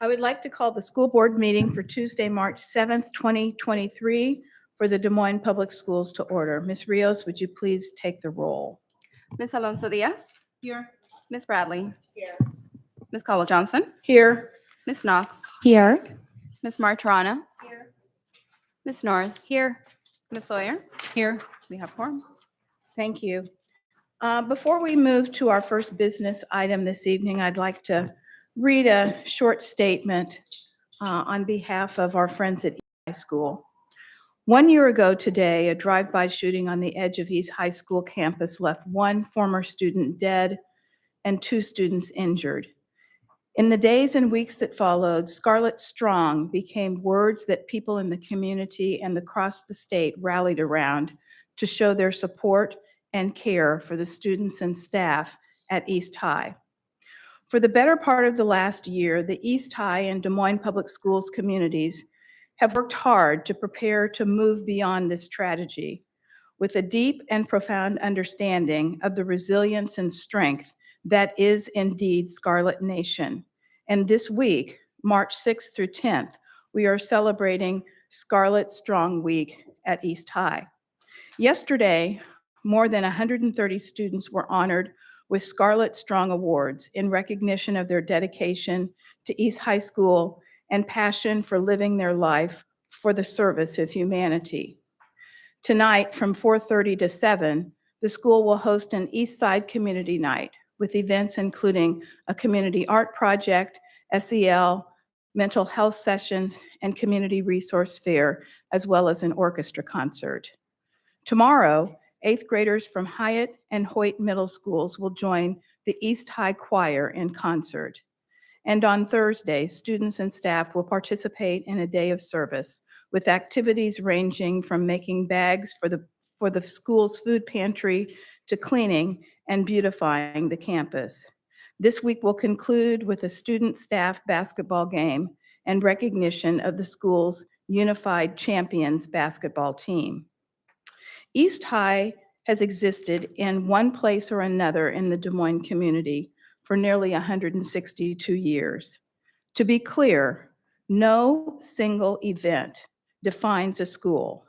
I would like to call the school board meeting for Tuesday, March 7th, 2023 for the Des Moines Public Schools to order. Ms. Rios, would you please take the roll? Ms. Alonso Diaz. Here. Ms. Bradley. Here. Ms. Caldwell Johnson. Here. Ms. Knox. Here. Ms. Martirana. Here. Ms. Norris. Here. Ms. Sawyer. Here. We have quorum. Thank you. Before we move to our first business item this evening, I'd like to read a short statement on behalf of our friends at East High School. 1 year ago today, a drive-by shooting on the edge of East High School campus left one former student dead and 2 students injured. In the days and weeks that followed, Scarlet Strong became words that people in the community and across the state rallied around to show their support and care for the students and staff at East High. For the better part of the last year, the East High and Des Moines Public Schools communities have worked hard to prepare to move beyond this tragedy with a deep and profound understanding of the resilience and strength that is indeed Scarlet Nation. And this week, March 6th through 10th, we are celebrating Scarlet Strong Week at East High. Yesterday, more than 130 students were honored with Scarlet Strong Awards in recognition of their dedication to East High School and passion for living their life for the service of humanity. Tonight, from 4:30 to 7, the school will host an East Side Community Night with events including a community art project, SEL, mental health sessions, and community resource fair, as well as an orchestra concert. Tomorrow, 8th graders from Hyatt and Hoyt Middle Schools will join the East High Choir in concert. And on Thursday, students and staff will participate in a day of service with activities ranging from making bags for the school's food pantry to cleaning and beautifying the campus. This week will conclude with a student-staff basketball game and recognition of the school's Unified Champions basketball team. East High has existed in one place or another in the Des Moines community for nearly 162 years. To be clear, no single event defines a school,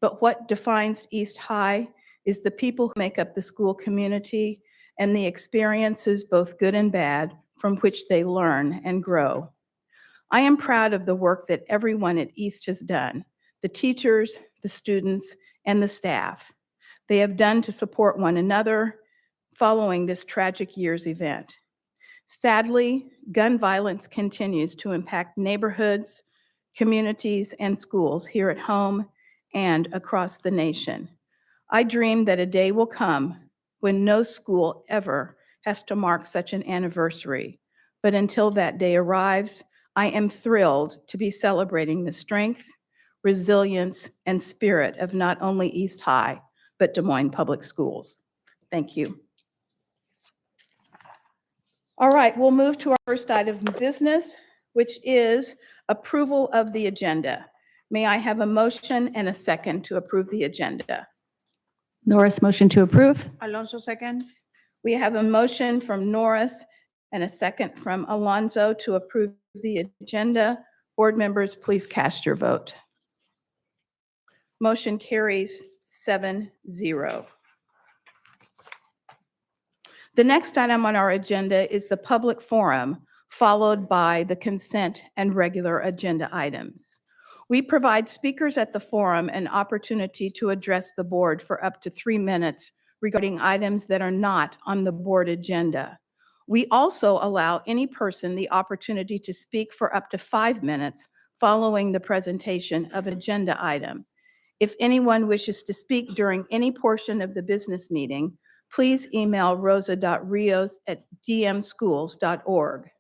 but what defines East High is the people who make up the school community and the experiences, both good and bad, from which they learn and grow. I am proud of the work that everyone at East has done, the teachers, the students, and the staff. They have done to support one another following this tragic year's event. Sadly, gun violence continues to impact neighborhoods, communities, and schools here at home and across the nation. I dream that a day will come when no school ever has to mark such an anniversary. But until that day arrives, I am thrilled to be celebrating the strength, resilience, and spirit of not only East High, but Des Moines Public Schools. Thank you. All right, we'll move to our first item of business, which is approval of the agenda. May I have a motion and a second to approve the agenda? Norris, motion to approve. Alonso, second. We have a motion from Norris and a second from Alonso to approve the agenda. Board members, please cast your vote. Motion carries 7-0. The next item on our agenda is the public forum, followed by the consent and regular agenda items. We provide speakers at the forum an opportunity to address the board for up to 3 minutes regarding items that are not on the board agenda. We also allow any person the opportunity to speak for up to 5 minutes following the presentation of an agenda item. If anyone wishes to speak during any portion of the business meeting, please email rosa.rios@dmschools.org.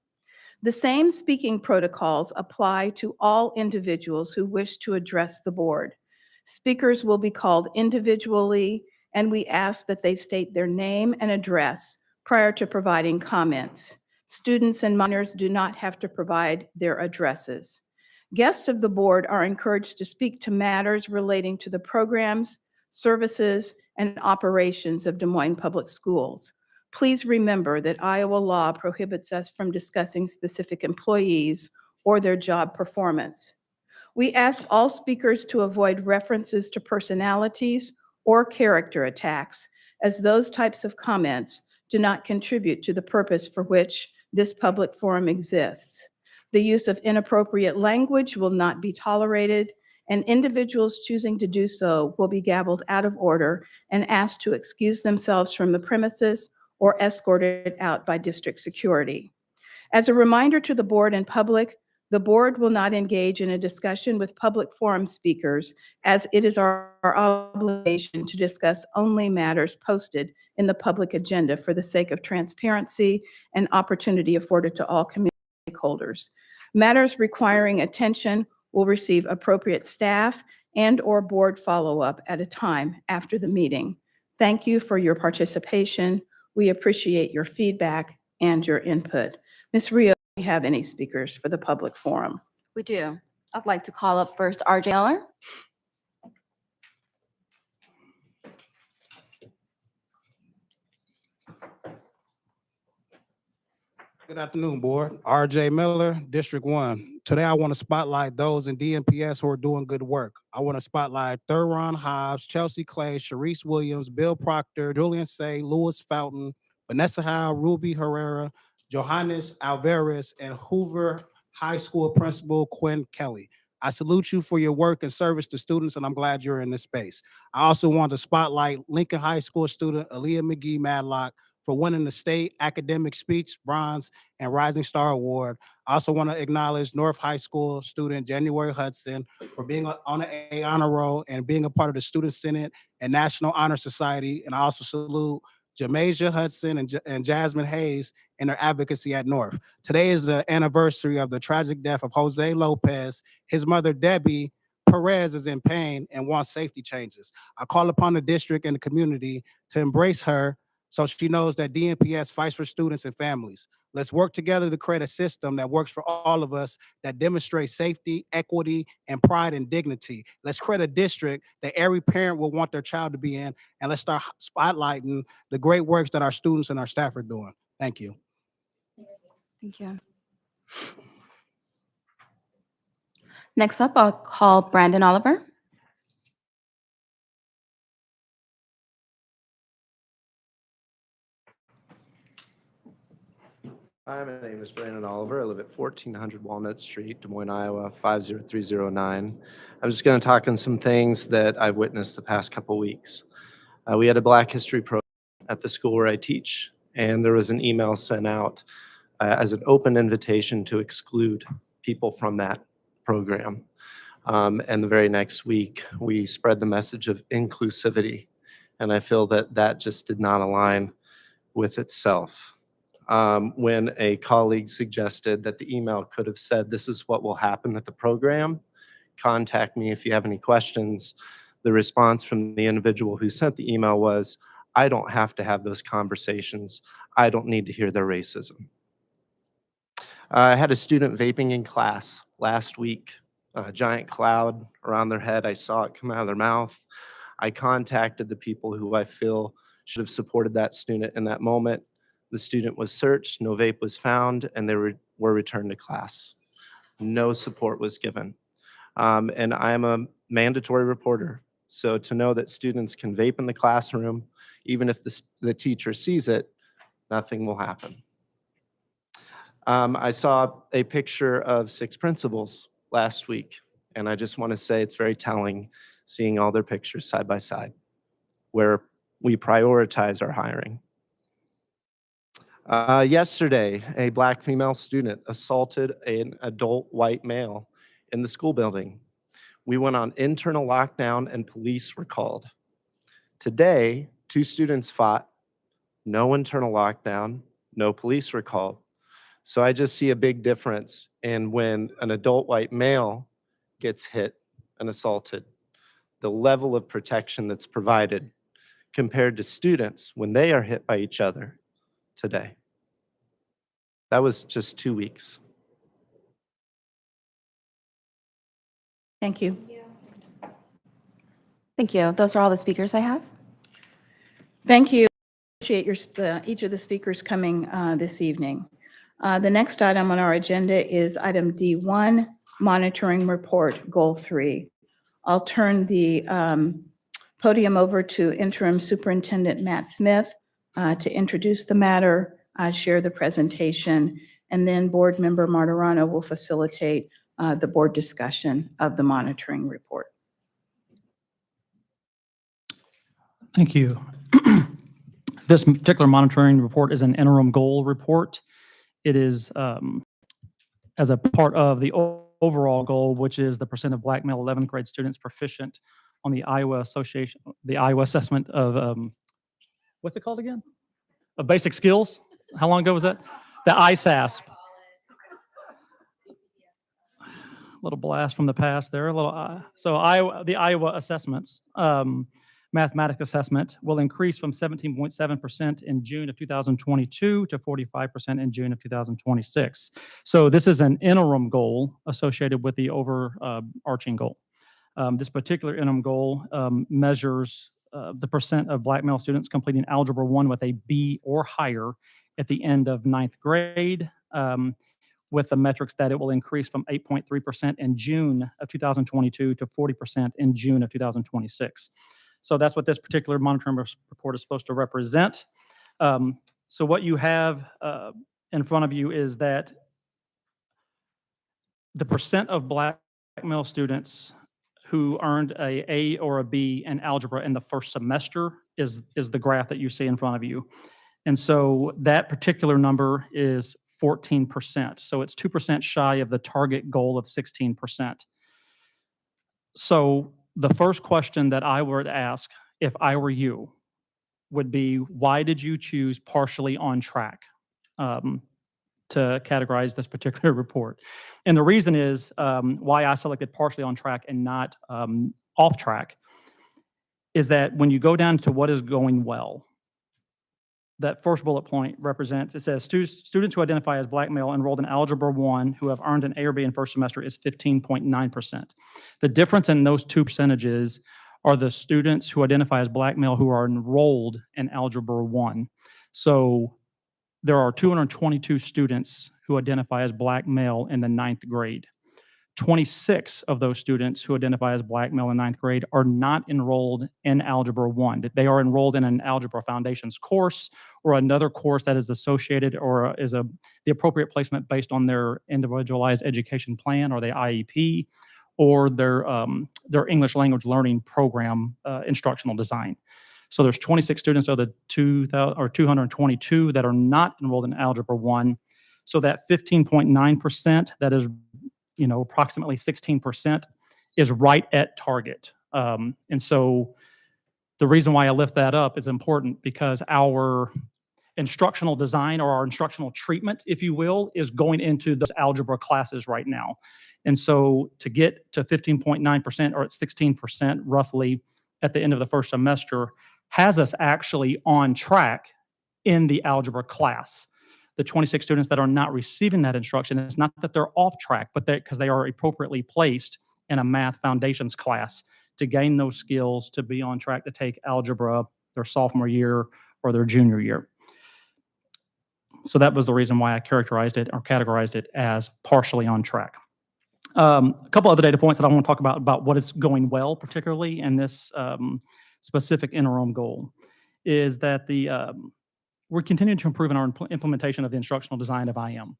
The same speaking protocols apply to all individuals who wish to address the board. Speakers will be called individually, and we ask that they state their name and address prior to providing comments. Students and minors do not have to provide their addresses. Guests of the board are encouraged to speak to matters relating to the programs, services, and operations of Des Moines Public Schools. Please remember that Iowa law prohibits us from discussing specific employees or their job performance. We ask all speakers to avoid references to personalities or character attacks, as those types of comments do not contribute to the purpose for which this public forum exists. The use of inappropriate language will not be tolerated, and individuals choosing to do so will be gavelled out of order and asked to excuse themselves from the premises or escorted out by district security. As a reminder to the board and public, the board will not engage in a discussion with public forum speakers, as it is our obligation to discuss only matters posted in the public agenda for the sake of transparency and opportunity afforded to all community stakeholders. Matters requiring attention will receive appropriate staff and/or board follow-up at a time after the meeting. Thank you for your participation. We appreciate your feedback and your input. Ms. Rio, do we have any speakers for the public forum? We do. I'd like to call up first RJ Miller. Good afternoon, Board. RJ Miller, District 1. Today, I want to spotlight those in DMPS who are doing good work. I want to spotlight Thuron Hobbs, Chelsea Clay, Sharice Williams, Bill Proctor, Julian Say, Lewis Fountain, Vanessa Howe, Ruby Herrera, Johannes Alvarez, and Hoover High School Principal Quinn Kelly. I salute you for your work and service to students, and I'm glad you're in this space. I also want to spotlight Lincoln High School student Aaliyah McGee Madlock for winning the State Academic Speech Bronze and Rising Star Award. I also want to acknowledge North High School student January Hudson for being on an A honor roll and being a part of the Student Senate and National Honor Society. And I also salute Jamasia Hudson and Jasmine Hayes in their advocacy at North. Today is the anniversary of the tragic death of Jose Lopez. His mother, Debbie Perez, is in pain and wants safety changes. I call upon the district and the community to embrace her so she knows that DMPS fights for students and families. Let's work together to create a system that works for all of us, that demonstrates safety, equity, and pride and dignity. Let's create a district that every parent will want their child to be in, and let's start spotlighting the great works that our students and our staff are doing. Thank you. Thank you. Next up, I'll call Brandon Oliver. Hi, my name is Brandon Oliver. I live at 1400 Walnut Street, Des Moines, Iowa, 50309. I'm just going to talk on some things that I've witnessed the past couple weeks. We had a Black History program at the school where I teach, and there was an email sent out as an open invitation to exclude people from that program. And the very next week, we spread the message of inclusivity, and I feel that that just did not align with itself. When a colleague suggested that the email could have said, "This is what will happen at the program. Contact me if you have any questions." The response from the individual who sent the email was, "I don't have to have those conversations. I don't need to hear their racism." I had a student vaping in class last week, a giant cloud around their head. I saw it come out of their mouth. I contacted the people who I feel should have supported that student in that moment. The student was searched, no vape was found, and they were returned to class. No support was given. And I am a mandatory reporter. So to know that students can vape in the classroom, even if the teacher sees it, nothing will happen. I saw a picture of 6 principals last week, and I just want to say it's very telling seeing all their pictures side by side, where we prioritize our hiring. Yesterday, a Black female student assaulted an adult white male in the school building. We went on internal lockdown and police were called. Today, 2 students fought, no internal lockdown, no police were called. So I just see a big difference in when an adult white male gets hit and assaulted, the level of protection that's provided compared to students when they are hit by each other today. That was just 2 weeks. Thank you. Thank you. Those are all the speakers I have. Thank you. Appreciate each of the speakers coming this evening. The next item on our agenda is item D1, monitoring report, goal 3. I'll turn the podium over to Interim Superintendent Matt Smith to introduce the matter, share the presentation, and then Board Member Martirano will facilitate the board discussion of the monitoring report. Thank you. This particular monitoring report is an interim goal report. It is as a part of the overall goal, which is the percent of Black male 11th grade students proficient on the Iowa assessment of, what's it called again? Of basic skills? How long ago was that? The ISASP. Little blast from the past there. The Iowa assessments, mathematics assessment will increase from 17.7% in June of 2022 to 45% in June of 2026. So this is an interim goal associated with the overarching goal. This particular interim goal measures the percent of Black male students completing Algebra 1 with a B or higher at the end of 9th grade, with the metrics that it will increase from 8.3% in June of 2022 to 40% in June of 2026. So that's what this particular monitoring report is supposed to represent. So what you have in front of you is that the percent of Black male students who earned a or a B in algebra in the first semester is the graph that you see in front of you. And so that particular number is 14%. So it's 2% shy of the target goal of 16%. So the first question that I would ask if I were you would be, why did you choose partially on track to categorize this particular report? And the reason is why I selected partially on track and not off track is that when you go down to what is going well, that first bullet point represents, it says students who identify as Black male enrolled in Algebra 1 who have earned an A or B in first semester is 15.9%. The difference in those two percentages are the students who identify as Black male who are enrolled in Algebra 1. So there are 222 students who identify as Black male in the 9th grade. 26 of those students who identify as Black male in 9th grade are not enrolled in Algebra 1. They are enrolled in an Algebra Foundations course or another course that is associated or is the appropriate placement based on their individualized education plan or the IEP or their English language learning program instructional design. So there's 26 students of the 222 that are not enrolled in Algebra 1. So that 15.9%, that is approximately 16%, is right at target. And so the reason why I lift that up is important because our instructional design or our instructional treatment, if you will, is going into those algebra classes right now. And so to get to 15.9% or at 16% roughly at the end of the first semester has us actually on track in the algebra class. The 26 students that are not receiving that instruction, it's not that they're off track, but because they are appropriately placed in a math foundations class to gain those skills to be on track to take algebra their sophomore year or their junior year. So that was the reason why I characterized it or categorized it as partially on track. A couple other data points that I want to talk about what is going well, particularly in this specific interim goal, is that we're continuing to improve in our implementation of the instructional design of IM.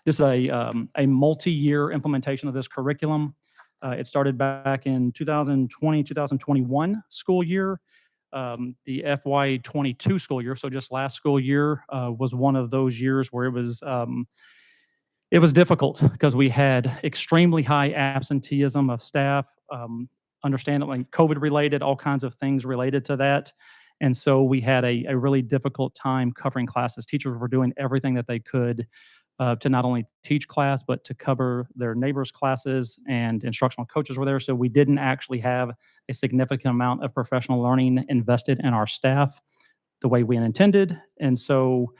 This is a multi-year implementation of this curriculum. It started back in 2020-2021 school year. The FY22 school year, so just last school year, was one of those years where it was difficult because we had extremely high absenteeism of staff, understandably COVID related, all kinds of things related to that. And so we had a really difficult time covering classes. Teachers were doing everything that they could to not only teach class, but to cover their neighbors' classes, and instructional coaches were there. So we didn't actually have a significant amount of professional learning invested in our staff the way we intended. And so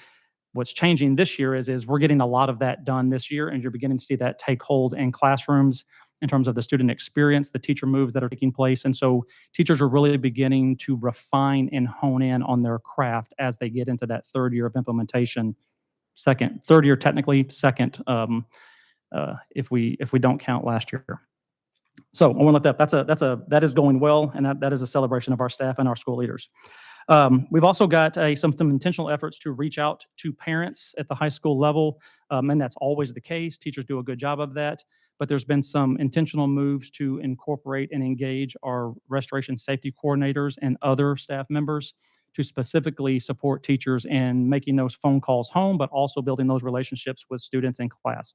what's changing this year is we're getting a lot of that done this year, and you're beginning to see that take hold in classrooms in terms of the student experience, the teacher moves that are taking place. And so teachers are really beginning to refine and hone in on their craft as they get into that third year of implementation third year technically, second if we don't count last year. So I want to let that is going well, and that is a celebration of our staff and our school leaders. We've also got some intentional efforts to reach out to parents at the high school level, and that's always the case. Teachers do a good job of that, but there's been some intentional moves to incorporate and engage our restoration safety coordinators and other staff members to specifically support teachers in making those phone calls home, but also building those relationships with students in class.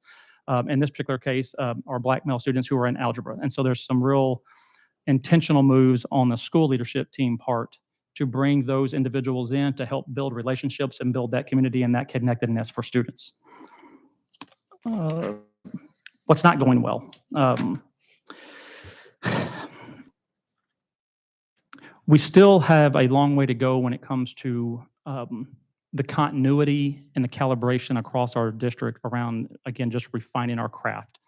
In this particular case, our Black male students who are in algebra. And so there's some real intentional moves on the school leadership team part to bring those individuals in to help build relationships and build that community and that connectedness for students. What's not going well? We still have a long way to go when it comes to the continuity and the calibration across our district around, again, just refining our craft.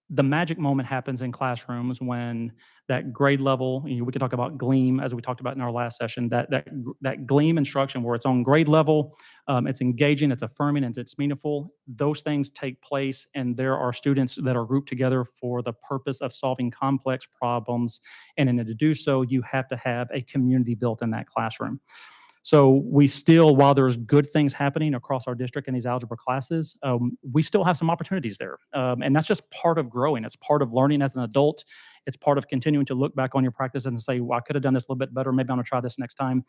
The magic moment happens in classrooms when that grade level, we can talk about GLEAM as we talked about in our last session, that GLEAM instruction where it's on grade level, it's engaging, it's affirming, and it's meaningful. Those things take place, and there are students that are grouped together for the purpose of solving complex problems. And in order to do so, you have to have a community built in that classroom. So we still, while there's good things happening across our district in these algebra classes, we still have some opportunities there. And that's just part of growing. It's part of learning as an adult. It's part of continuing to look back on your practice and say, well, I could have done this a little bit better. Maybe I'm gonna try this next time.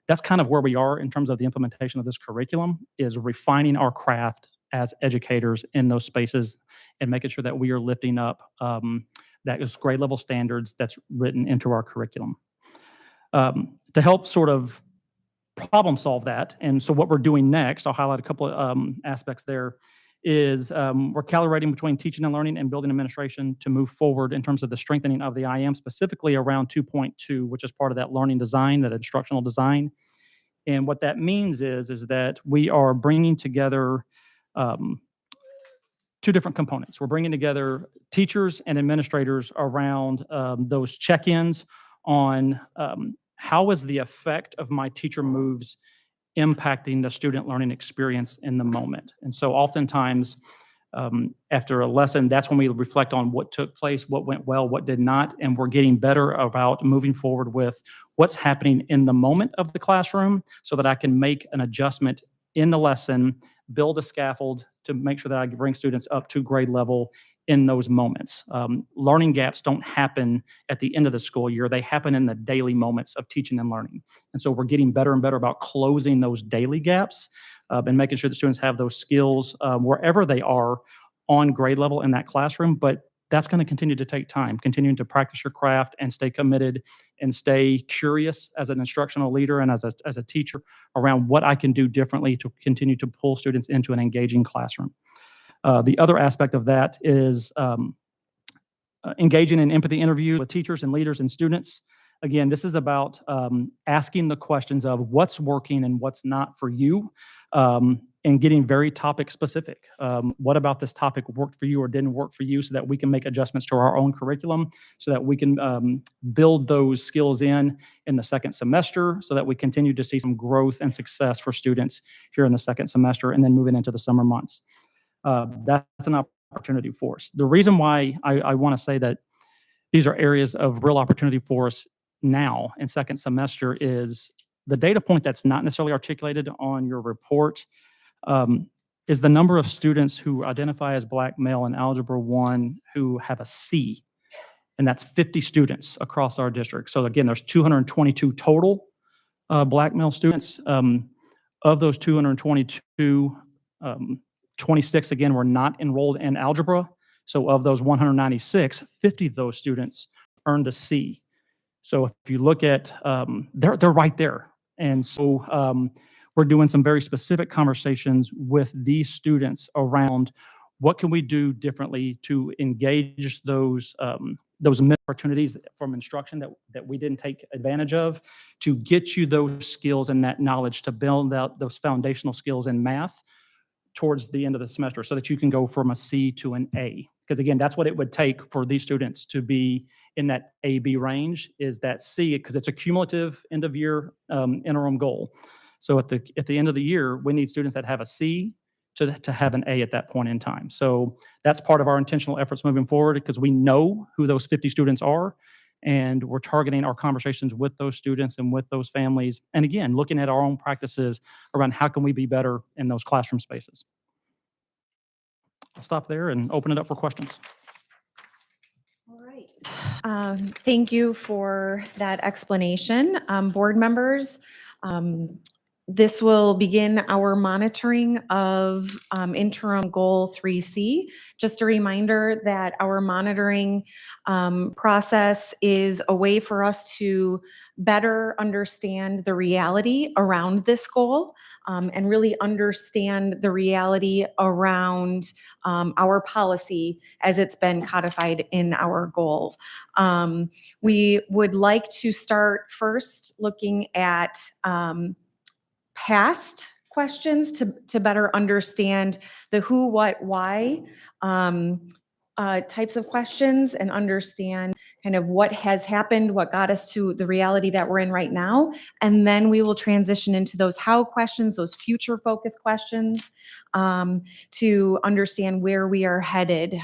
That's kind of where we are in terms of the implementation of this curriculum, is refining our craft as educators in those spaces and making sure that we are lifting up that is grade level standards that's written into our curriculum. To help sort of problem solve that. And so what we're doing next, I'll highlight a couple of aspects there, is we're calibrating between teaching and learning and building administration to move forward in terms of the strengthening of the IM, specifically around 2.2, which is part of that learning design, that instructional design. And what that means is that we are bringing together two different components. We're bringing together teachers and administrators around those check-ins on how is the effect of my teacher moves impacting the student learning experience in the moment. And so oftentimes after a lesson, that's when we reflect on what took place, what went well, what did not, and we're getting better about moving forward with what's happening in the moment of the classroom so that I can make an adjustment in the lesson, build a scaffold to make sure that I bring students up to grade level in those moments. Learning gaps don't happen at the end of the school year. They happen in the daily moments of teaching and learning. And so we're getting better and better about closing those daily gaps and making sure the students have those skills wherever they are on grade level in that classroom. But that's going to continue to take time, continuing to practice your craft and stay committed and stay curious as an instructional leader and as a teacher around what I can do differently to continue to pull students into an engaging classroom. The other aspect of that is engaging in empathy interviews with teachers and leaders and students. Again, this is about asking the questions of what's working and what's not for you, and getting very topic specific. What about this topic worked for you or didn't work for you, so that we can make adjustments to our own curriculum, so that we can build those skills in the second semester, so that we continue to see some growth and success for students here in the second semester and then moving into the summer months. That's an opportunity for us. The reason why I want to say that these are areas of real opportunity for us now in second semester is the data point that's not necessarily articulated on your report is the number of students who identify as Black male in Algebra 1 who have a C, and that's 50 students across our district. So again, there's 222 total Black male students. Of those 222, 26, again, were not enrolled in algebra. So of those 196, 50 of those students earned a C. So if you look at, they're right there. And so we're doing some very specific conversations with these students around what can we do differently to engage those missed opportunities from instruction that we didn't take advantage of, to get you those skills and that knowledge to build out those foundational skills in math towards the end of the semester, so that you can go from a C to an A. Because again, that's what it would take for these students to be in that A-B range, is that C, because it's a cumulative end of year interim goal. So at the end of the year, we need students that have a C to have an A at that point in time. So that's part of our intentional efforts moving forward because we know who those 50 students are, and we're targeting our conversations with those students and with those families. And again, looking at our own practices around how can we be better in those classroom spaces. I'll stop there and open it up for questions. All right. Thank you for that explanation. Board members, this will begin our monitoring of interim goal 3C. Just a reminder that our monitoring process is a way for us to better understand the reality around this goal and really understand the reality around our policy as it's been codified in our goals. We would like to start first looking at past questions to better understand the who, what, why types of questions and understand kind of what has happened, what got us to the reality that we're in right now. And then we will transition into those how questions, those future focused questions to understand where we are headed.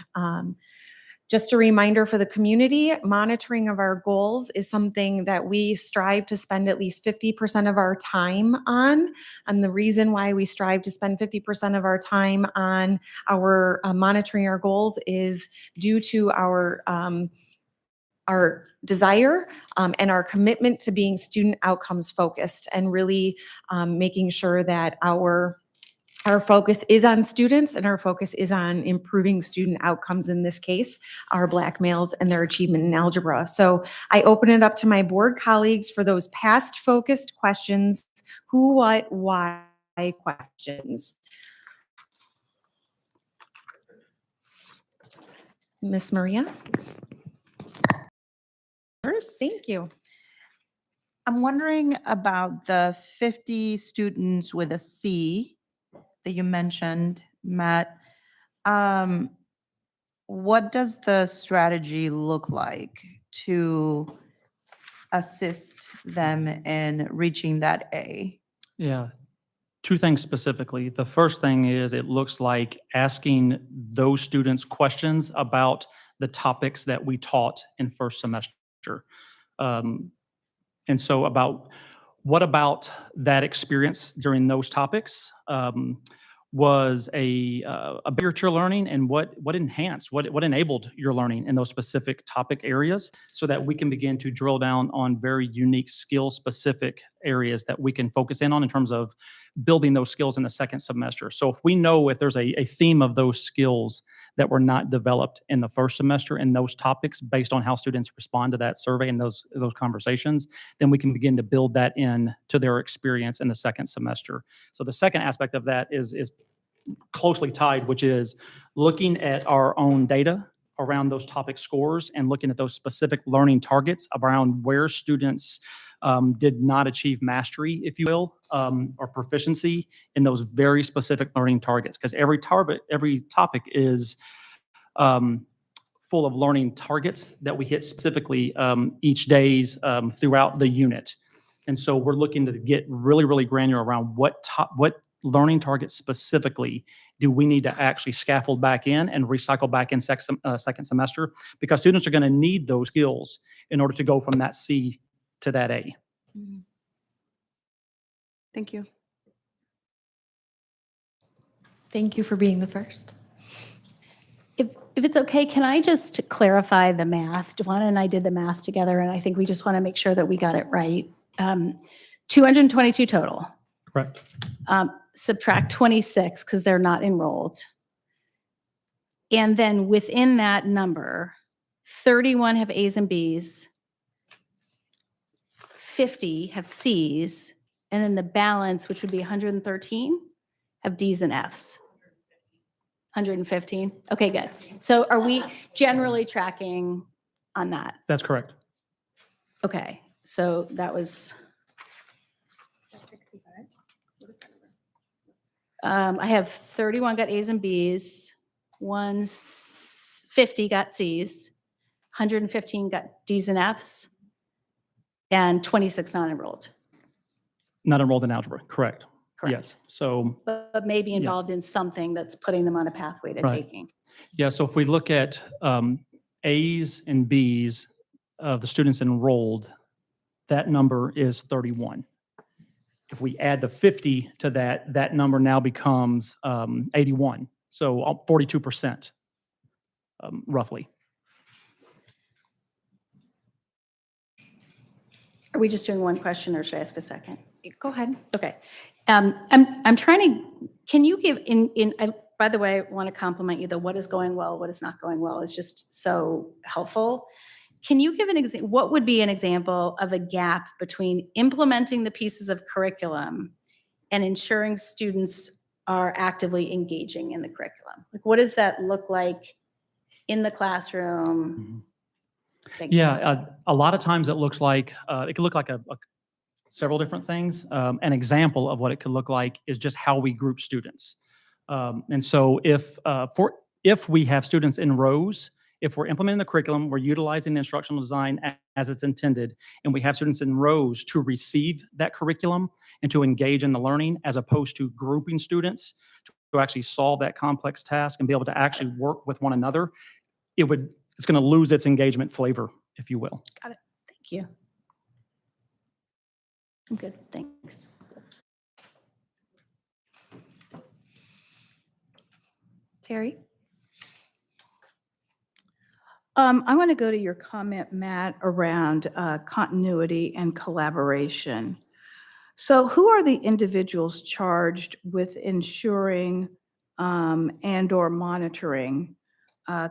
Just a reminder for the community, monitoring of our goals is something that we strive to spend at least 50% of our time on. And the reason why we strive to spend 50% of our time on our monitoring our goals is due to our desire and our commitment to being student outcomes focused and really making sure that our focus is on students and our focus is on improving student outcomes, in this case, our Black males and their achievement in algebra. So I open it up to my board colleagues for those past focused questions, who, what, why questions. Miss Maria? Thank you. I'm wondering about the 50 students with a C that you mentioned, Matt. What does the strategy look like to assist them in reaching that A? Yeah, two things specifically. The first thing is it looks like asking those students questions about the topics that we taught in first semester. And so what about that experience during those topics was a bigger to your learning, and what enhanced, what enabled your learning in those specific topic areas, so that we can begin to drill down on very unique skill specific areas that we can focus in on in terms of building those skills in the second semester. So if we know if there's a theme of those skills that were not developed in the first semester in those topics based on how students respond to that survey and those conversations, then we can begin to build that in to their experience in the second semester. So the second aspect of that is closely tied, which is looking at our own data around those topic scores and looking at those specific learning targets around where students did not achieve mastery, if you will, or proficiency in those very specific learning targets. Because every topic is full of learning targets that we hit specifically each days throughout the unit. And so we're looking to get really, really granular around what learning targets specifically do we need to actually scaffold back in and recycle back in second semester, because students are going to need those skills in order to go from that C to that A. Thank you. Thank you for being the first. If it's okay, can I just clarify the math? Duana and I did the math together, and I think we just want to make sure that we got it right. 222 total. Correct. Subtract 26 because they're not enrolled. And then within that number, 31 have A's and B's, 50 have C's, and then the balance, which would be 113, have D's and F's. 115? Okay, good. So are we generally tracking on that? That's correct. Okay, so that was. I have 31 got A's and B's, 50 got C's, 115 got D's and F's, and 26 non-enrolled. Not enrolled in algebra, correct? Correct. Yes. So, But maybe Yeah. involved in something that's putting them on a pathway to Right. taking. yeah, so if we look at A's and B's of the students enrolled, that number is 31. If we add the 50 to that, that number now becomes 81. So 42%, roughly. Are we just doing one question or should I ask a second? Go ahead. Okay. I'm trying to, can you give by the way, I want to compliment you, what is going well, what is not going well is just so helpful. Can you give an example, what would be an example of a gap between implementing the pieces of curriculum and ensuring students are actively engaging in the curriculum? Like, what does that look like in the classroom? Thank you. Yeah, a lot of times it looks like, it could look like several different things. An example of what it could look like is just how we group students. And so if we have students in rows, if we're implementing the curriculum, we're utilizing the instructional design as it's intended, and we have students in rows to receive that curriculum and to engage in the learning, as opposed to grouping students to actually solve that complex task and be able to actually work with one another, it's going to lose its engagement flavor, if you will. Thank you. I'm good, thanks. Terry? I want to go to your comment, Matt, around continuity and collaboration. So who are the individuals charged with ensuring and/or monitoring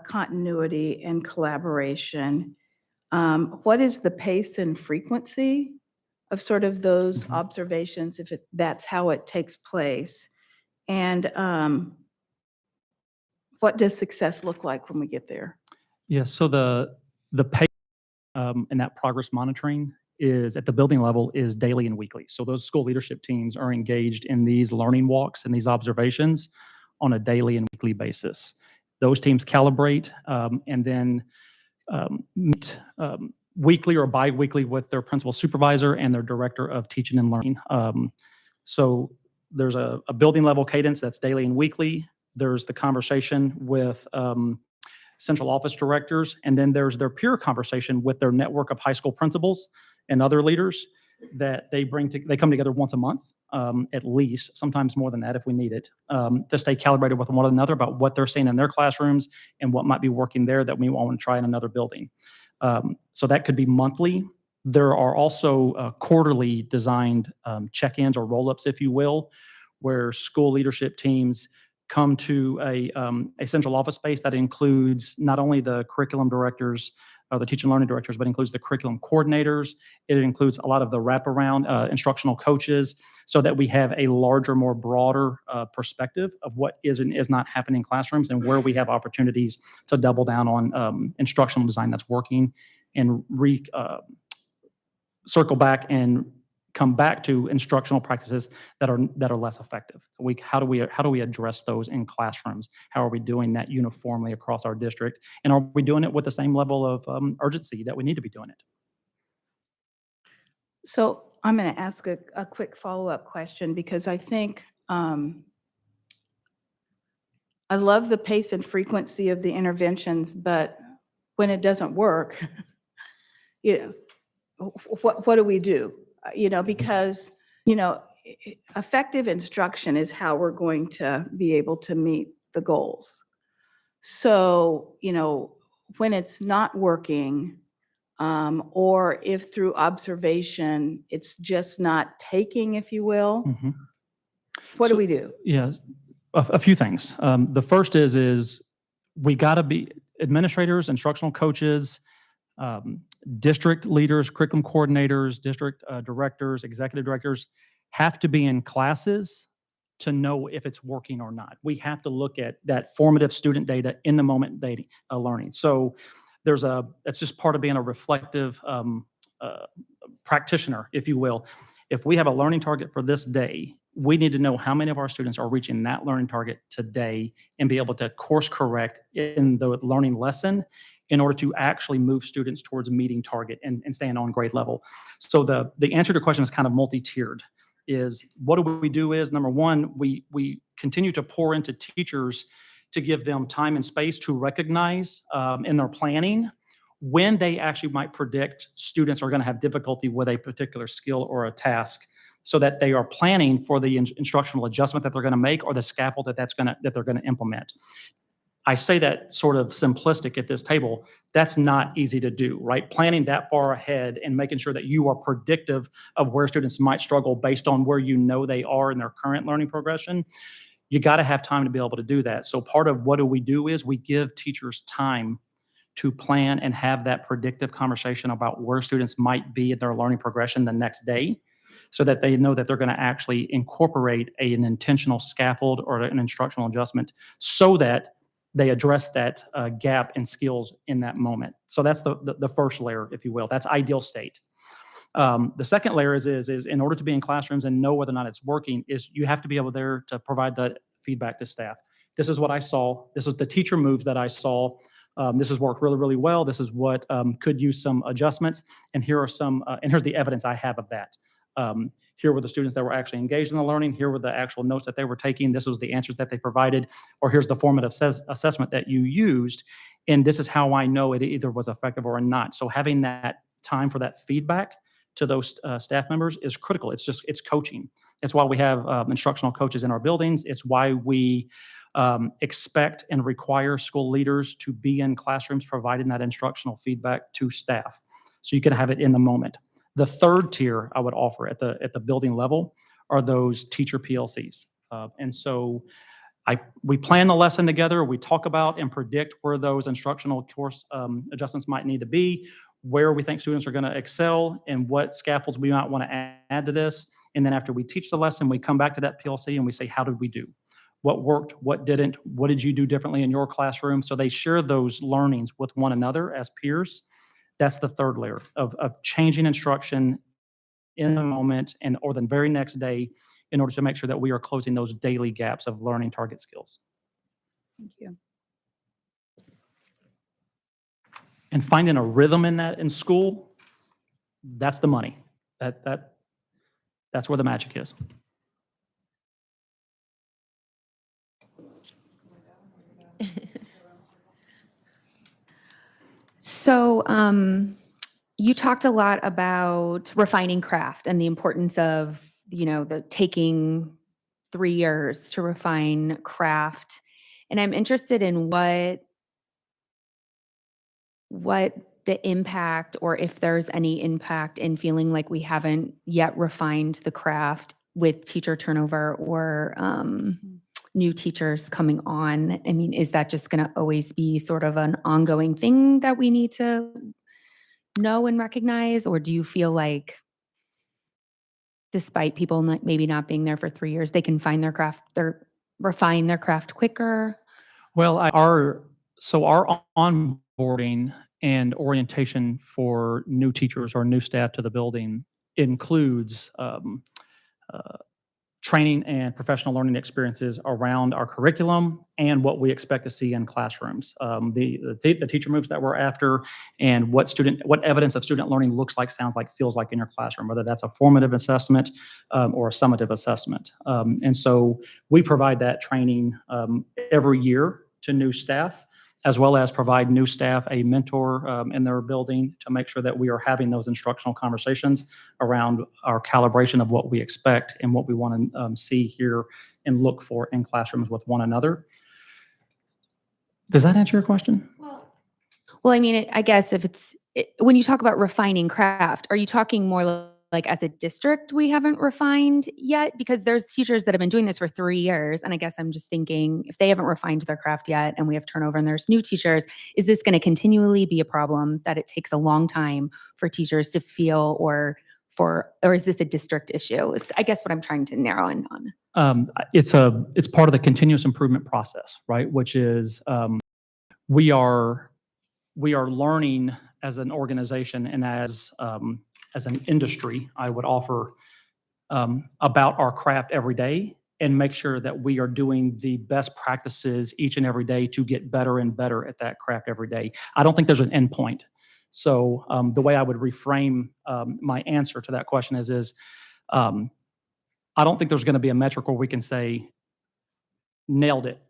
continuity and collaboration? What is the pace and frequency of sort of those Mhm. observations, if that's how it takes place? And what does success look like when we get there? Yeah, so the pay and that progress monitoring is at the building level is daily and weekly. So those school leadership teams are engaged in these learning walks and these observations on a daily and weekly basis. Those teams calibrate and then meet weekly or bi-weekly with their principal supervisor and their director of teaching and learning. So there's a building level cadence that's daily and weekly. There's the conversation with central office directors, and then there's their peer conversation with their network of high school principals and other leaders that they come together once a month, at least, sometimes more than that if we need it, to stay calibrated with one another about what they're seeing in their classrooms and what might be working there that we want to try in another building. So that could be monthly. There are also quarterly designed check-ins or roll-ups, if you will, where school leadership teams come to a central office space that includes not only the curriculum directors, the teaching and learning directors, but includes the curriculum coordinators. It includes a lot of the wraparound instructional coaches, so that we have a larger, more broader perspective of what is and is not happening in classrooms and where we have opportunities to double down on instructional design that's working, and circle back and come back to instructional practices that are less effective. How do we address those in classrooms? How are we doing that uniformly across our district? And are we doing it with the same level of urgency that we need to be doing it? So I'm going to ask a quick follow-up question, because I think I love the pace and frequency of the interventions, but when it doesn't work, what do we do? Because, effective instruction is how we're going to be able to meet the goals. So, when it's not working, or if through observation, it's just not taking, if you will, Mhm. what do So- we do? Yeah, a few things. The first is we got to be administrators, instructional coaches, district leaders, curriculum coordinators, district directors, executive directors have to be in classes to know if it's working or not. We have to look at that formative student data in the moment data, learning. So that's just part of being a reflective practitioner, if you will. If we have a learning target for this day, we need to know how many of our students are reaching that learning target today and be able to course correct in the learning lesson in order to actually move students towards meeting target and staying on grade level. So the answer to the question is kind of multi-tiered. is what do we do is, number one, we continue to pour into teachers to give them time and space to recognize in their planning when they actually might predict students are going to have difficulty with a particular skill or a task, so that they are planning for the instructional adjustment that they're going to make or the scaffold that they're going to implement. I say that sort of simplistic at this table. That's not easy to do, right? Planning that far ahead and making sure that you are predictive of where students might struggle based on where you know they are in their current learning progression. You got to have time to be able to do that. So part of what do we do is we give teachers time to plan and have that predictive conversation about where students might be in their learning progression the next day, so that they know that they're going to actually incorporate an intentional scaffold or an instructional adjustment so that they address that gap in skills in that moment. So that's the first layer, if you will. That's ideal state. The second layer is in order to be in classrooms and know whether or not it's working, is you have to be able there to provide that feedback to staff. This is what I saw. This is the teacher moves that I saw. This has worked really, really well. This is what could use some adjustments. And here are some, and here's the evidence I have of that. Here were the students that were actually engaged in the learning. Here were the actual notes that they were taking. This was the answers that they provided. Or here's the formative assessment that you used. And this is how I know it either was effective or not. So having that time for that feedback to those staff members is critical. It's coaching. It's why we have instructional coaches in our buildings. It's why we expect and require school leaders to be in classrooms providing that instructional feedback to staff, so you can have it in the moment. The third tier I would offer at the building level are those teacher PLCs. And so we plan the lesson together. We talk about and predict where those instructional course adjustments might need to be, where we think students are going to excel, and what scaffolds we might want to add to this. And then after we teach the lesson, we come back to that PLC and we say, how did we do? What worked? What didn't? What did you do differently in your classroom? So they share those learnings with one another as peers. That's the third layer of changing instruction in the moment or the very next day in order to make sure that we are closing those daily gaps of learning target skills. Thank you. And finding a rhythm in that in school, that's the money. That's where the magic is. So, you talked a lot about refining craft and the importance of, the taking 3 years to refine craft. And I'm interested in what the impact, or if there's any impact in feeling like we haven't yet refined the craft with teacher turnover or new teachers coming on. I mean, is that just going to always be sort of an ongoing thing that we need to know and recognize? Or do you feel like despite people maybe not being there for 3 years, they can find their craft, refine their craft quicker? Well, our onboarding and orientation for new teachers or new staff to the building includes training and professional learning experiences around our curriculum and what we expect to see in classrooms. The teacher moves that we're after, and what evidence of student learning looks like, sounds like, feels like in your classroom, whether that's a formative assessment or a summative assessment. And so we provide that training every year to new staff, as well as provide new staff a mentor in their building to make sure that we are having those instructional conversations around our calibration of what we expect and what we want to see, hear, and look for in classrooms with one another. Does that answer your question? Well, I mean, I guess when you talk about refining craft, are you talking more like as a district we haven't refined yet? Because there's teachers that have been doing this for 3 years. And I guess I'm just thinking, if they haven't refined their craft yet and we have turnover and there's new teachers, is this going to continually be a problem that it takes a long time for teachers to feel, or is this a district issue? Is, I guess, what I'm trying to narrow in on. It's part of the continuous improvement process, right? Which is we are learning as an organization and as an industry, I would offer, about our craft every day, and make sure that we are doing the best practices each and every day to get better and better at that craft every day. I don't think there's an end point. So the way I would reframe my answer to that question is I don't think there's going to be a metric where we can say, nailed it,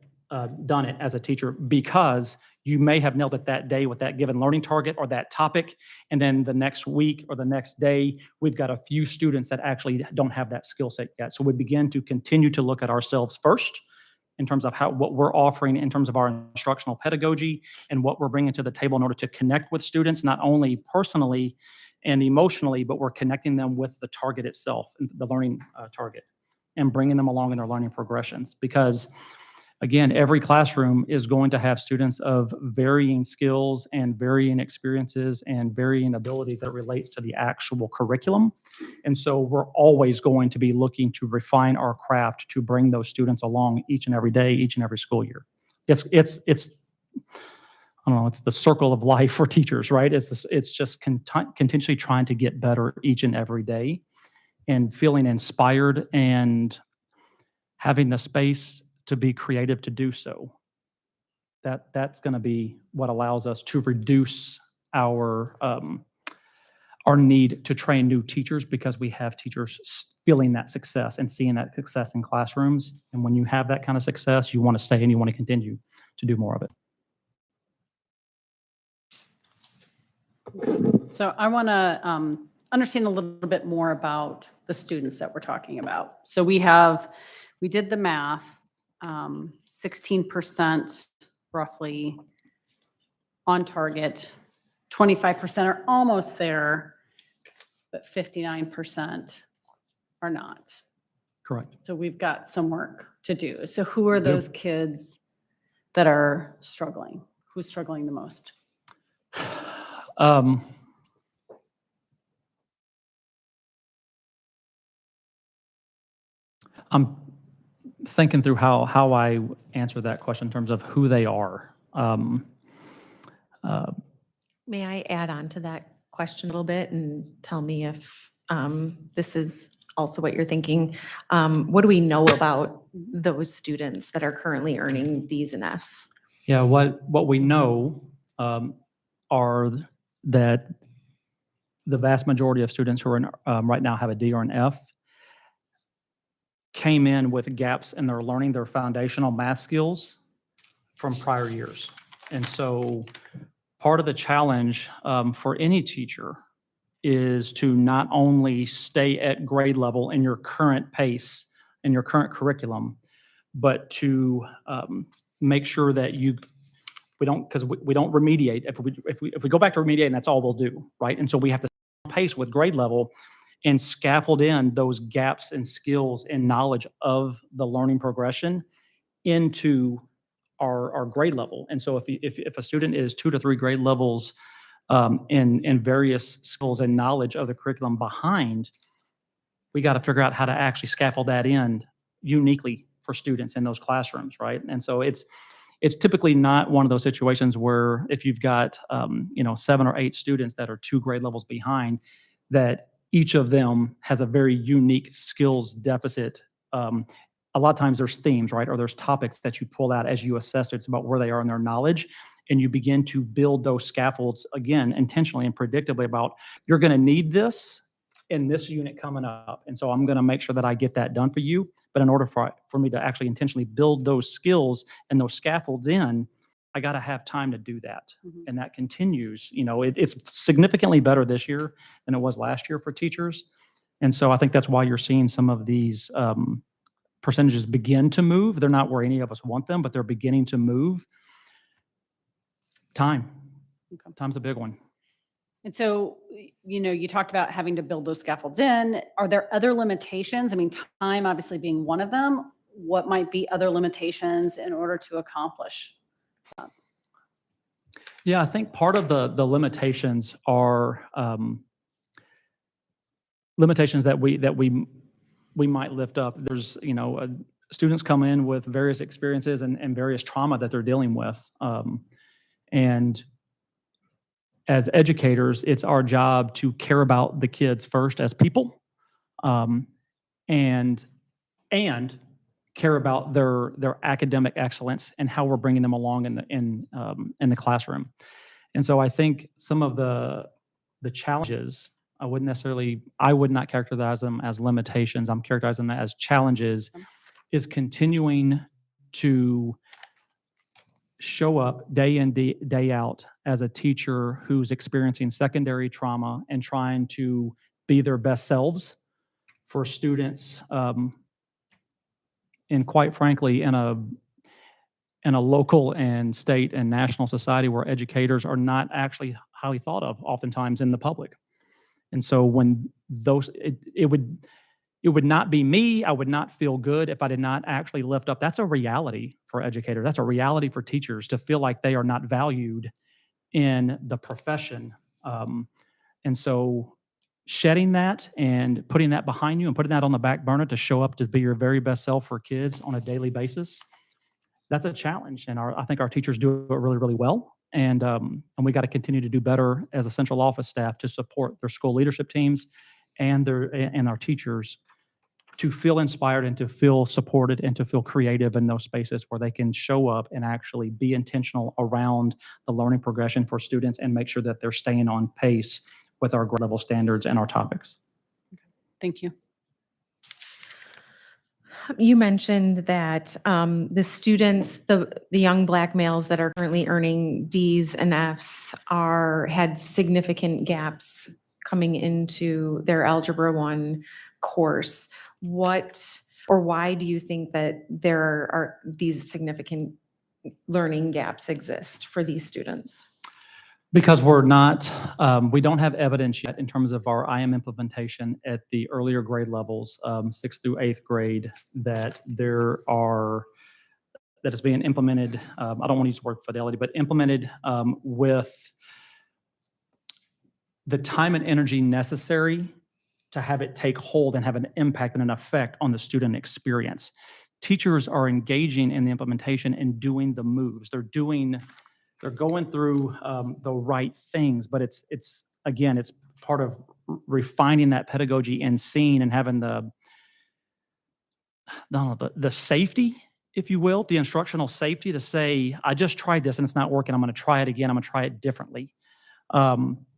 done it as a teacher, because you may have nailed it that day with that given learning target or that topic. And then the next week or the next day, we've got a few students that actually don't have that skill set yet. So we begin to continue to look at ourselves first in terms of what we're offering in terms of our instructional pedagogy and what we're bringing to the table in order to connect with students, not only personally and emotionally, but we're connecting them with the target itself, the learning target, and bringing them along in their learning progressions. Because again, every classroom is going to have students of varying skills and varying experiences and varying abilities that relates to the actual curriculum. And so we're always going to be looking to refine our craft to bring those students along each and every day, each and every school year. It's I don't know, it's the circle of life for teachers, right? It's just continually trying to get better each and every day and feeling inspired and having the space to be creative to do so. That's going to be what allows us to reduce our need to train new teachers, because we have teachers feeling that success and seeing that success in classrooms. And when you have that kind of success, you want to stay and you want to continue to do more of it. So I want to understand a little bit more about the students that we're talking about. So we did the math, 16% roughly on target, 25% are almost there, but 59% are not. Correct. So we've got some work to do. So who are those kids that are struggling? Who's struggling the most? I'm thinking through how I answer that question in terms of who they are. May I add on to that question a little bit and tell me if this is also what you're thinking? What do we know about those students that are currently earning Ds and Fs? Yeah, what we know are that the vast majority of students who are right now have a D or an F came in with gaps in their learning, their foundational math skills from prior years. And so part of the challenge for any teacher is to not only stay at grade level in your current pace, in your current curriculum, but to make sure that we don't remediate. If we go back to remediating, that's all we'll do, right? And so we have to pace with grade level and scaffold in those gaps and skills and knowledge of the learning progression into our grade level. And so if a student is 2 to 3 grade levels in various skills and knowledge of the curriculum behind, we got to figure out how to actually scaffold that in uniquely for students in those classrooms, right? And so it's typically not one of those situations where if you've got 7 or 8 students that are 2 grade levels behind, that each of them has a very unique skills deficit. A lot of times there's themes, right? Or there's topics that you pull out as you assess it. It's about where they are in their knowledge. And you begin to build those scaffolds, again, intentionally and predictably about, you're going to need this in this unit coming up. And so I'm going to make sure that I get that done for you. But in order for me to actually intentionally build those skills and those scaffolds in, I got to have time to do that. Mhm. And that continues. It's significantly better this year than it was last year for teachers. And so I think that's why you're seeing some of these percentages begin to move. They're not where any of us want them, but they're beginning to move. Time's a big one. And so, you talked about having to build those scaffolds in. Are there other limitations? I mean, time obviously being one of them. What might be other limitations in order to accomplish? Yeah, I think part of the limitations are limitations that we might lift up. There's, students come in with various experiences and various trauma that they're dealing with. And as educators, it's our job to care about the kids first as people, and care about their academic excellence and how we're bringing them along in the classroom. And so I think some of the challenges I would not characterize them as limitations. I'm characterizing them as challenges, is continuing to show up day in, day out as a teacher who's experiencing secondary trauma and trying to be their best selves for students. And quite frankly, in a local and state and national society where educators are not actually highly thought of oftentimes in the public. And so when it would not be me, I would not feel good if I did not actually lift up. That's a reality for educators. That's a reality for teachers to feel like they are not valued in the profession. And so shedding that and putting that behind you and putting that on the back burner to show up to be your very best self for kids on a daily basis, that's a challenge. And I think our teachers do it really, really well. And we got to continue to do better as a central office staff to support their school leadership teams and our teachers to feel inspired and to feel supported and to feel creative in those spaces where they can show up and actually be intentional around the learning progression for students and make sure that they're staying on pace with our grade level standards and our topics. Thank you. You mentioned that the students, the young Black males that are currently earning Ds and Fs had significant gaps coming into their Algebra 1 course. What or why do you think that there are these significant learning gaps exist for these students? Because we don't have evidence yet in terms of our IM implementation at the earlier grade levels, 6th through 8th grade, that is being implemented. I don't want to use the word fidelity, but implemented with the time and energy necessary to have it take hold and have an impact and an effect on the student experience. Teachers are engaging in the implementation and doing the moves. They're going through the right things, but it's part of refining that pedagogy and seeing and having the safety, if you will, the instructional safety to say, I just tried this and it's not working. I'm going to try it again. I'm going to try it differently.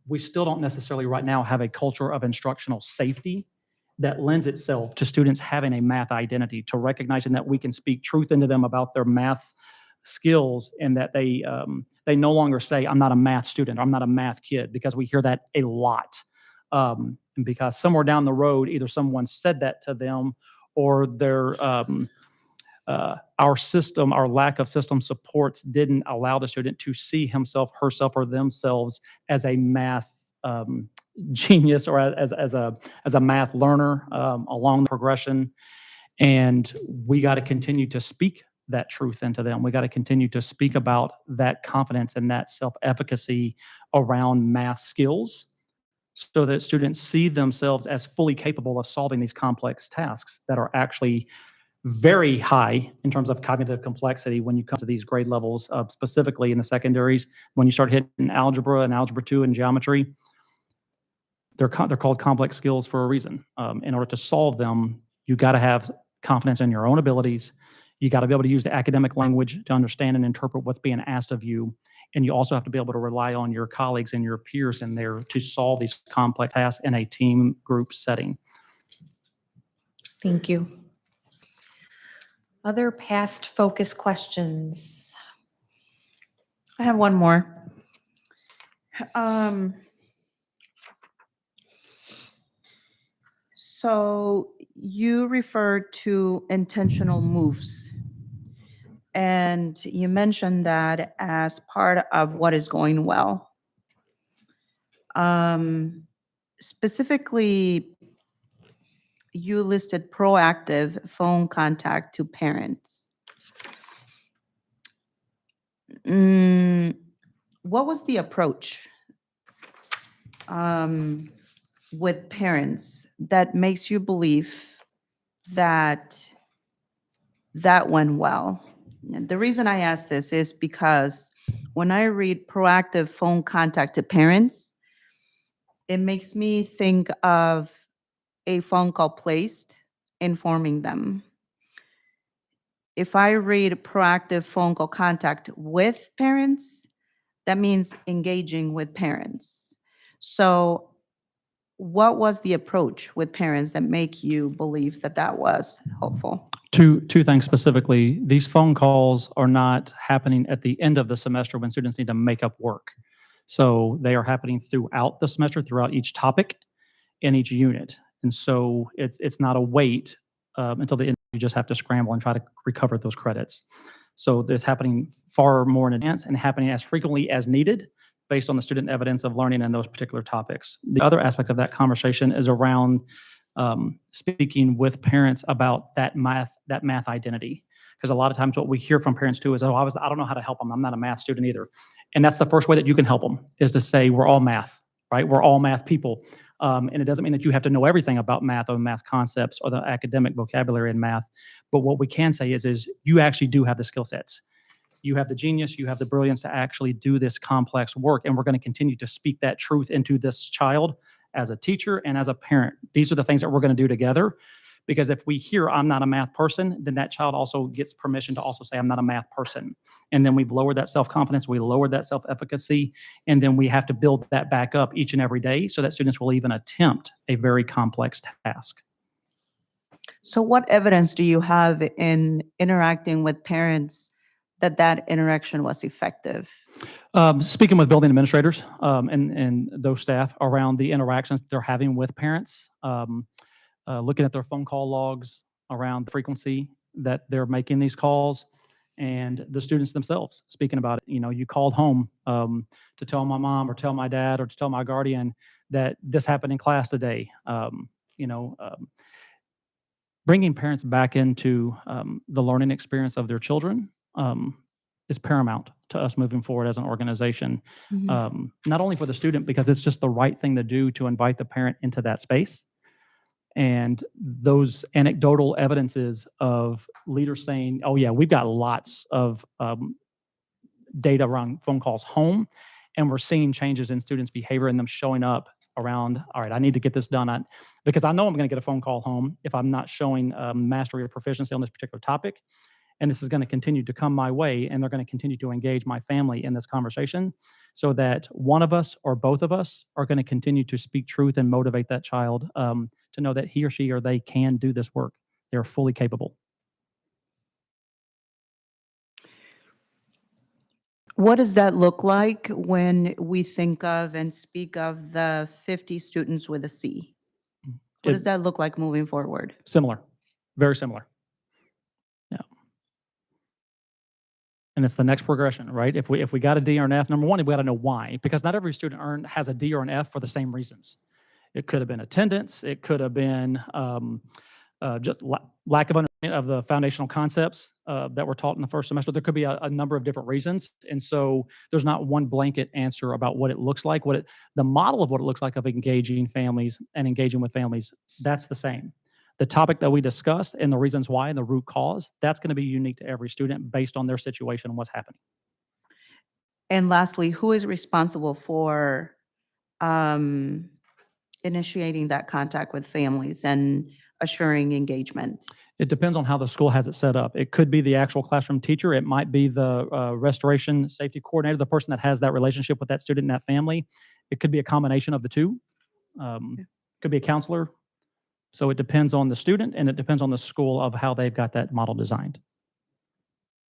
We still don't necessarily right now have a culture of instructional safety that lends itself to students having a math identity, to recognizing that we can speak truth into them about their math skills and that they no longer say, I'm not a math student, or I'm not a math kid, because we hear that a lot. And because somewhere down the road, either someone said that to them or our lack of system supports didn't allow the student to see himself, herself, or themselves as a math genius or as a math learner along the progression. And we got to continue to speak that truth into them. We got to continue to speak about that confidence and that self-efficacy around math skills so that students see themselves as fully capable of solving these complex tasks that are actually very high in terms of cognitive complexity when you come to these grade levels, specifically in the secondaries. When you start hitting algebra and algebra 2 and geometry, they're called complex skills for a reason. In order to solve them, you got to have confidence in your own abilities. You got to be able to use the academic language to understand and interpret what's being asked of you. And you also have to be able to rely on your colleagues and your peers in there to solve these complex tasks in a team group setting. Thank you. Other past focus questions? I have one more. So you referred to intentional moves, and you mentioned that as part of what is going well. Specifically, you listed proactive phone contact to parents. What was the approach with parents that makes you believe that that went well? And the reason I ask this is because when I read proactive phone contact to parents, it makes me think of a phone call placed, informing them. If I read proactive phone call contact with parents, that means engaging with parents. So what was the approach with parents that make you believe that that was helpful? Two things specifically. These phone calls are not happening at the end of the semester when students need to make up work. So they are happening throughout the semester, throughout each topic in each unit. And so it's not a wait until the end. You just have to scramble and try to recover those credits. So this happening far more in advance and happening as frequently as needed based on the student evidence of learning in those particular topics. The other aspect of that conversation is around speaking with parents about that math identity. Because a lot of times what we hear from parents too is, oh, I don't know how to help them. I'm not a math student either. And that's the first way that you can help them, is to say, we're all math, right? We're all math people. And it doesn't mean that you have to know everything about math or math concepts or the academic vocabulary in math. But what we can say is you actually do have the skill sets. You have the genius, you have the brilliance to actually do this complex work. And we're going to continue to speak that truth into this child as a teacher and as a parent. These are the things that we're going to do together. Because if we hear I'm not a math person, then that child also gets permission to also say I'm not a math person. And then we've lowered that self-confidence, we lowered that self-efficacy, and then we have to build that back up each and every day so that students will even attempt a very complex task. So what evidence do you have in interacting with parents that that interaction was effective? Speaking with building administrators and those staff around the interactions they're having with parents, looking at their phone call logs around the frequency that they're making these calls, and the students themselves speaking about it. You know, you called home to tell my mom or tell my dad or to tell my guardian that this happened in class today. Bringing parents back into the learning experience of their children is paramount to us moving forward as an organization. Not only for the student, because it's just the right thing to do to invite the parent into that space. And those anecdotal evidences of leaders saying, oh yeah, we've got lots of data around phone calls home, and we're seeing changes in students' behavior and them showing up around, all right, I need to get this done. Because I know I'm going to get a phone call home if I'm not showing mastery or proficiency on this particular topic. And this is going to continue to come my way, and they're going to continue to engage my family in this conversation so that one of us or both of us are going to continue to speak truth and motivate that child to know that he or she or they can do this work. They're fully capable. What does that look like when we think of and speak of the 50 students with a C? What It- does that look like moving forward? Similar, very similar. Yeah. And it's the next progression, right? If we got a D or an F, number one, we got to know why, because not every student has a D or an F for the same reasons. It could have been attendance. It could have been just lack of understanding of the foundational concepts that were taught in the first semester. There could be a number of different reasons. And so there's not one blanket answer about what it looks like. The model of what it looks like of engaging families and engaging with families, that's the same. The topic that we discussed and the reasons why and the root cause, that's going to be unique to every student based on their situation and what's happening. And lastly, who is responsible for initiating that contact with families and assuring engagement? It depends on how the school has it set up. It could be the actual classroom teacher. It might be the restoration safety coordinator, the person that has that relationship with that student and that family. It could be a combination of the two. Could be a counselor. So it depends on the student and it depends on the school of how they've got that model designed.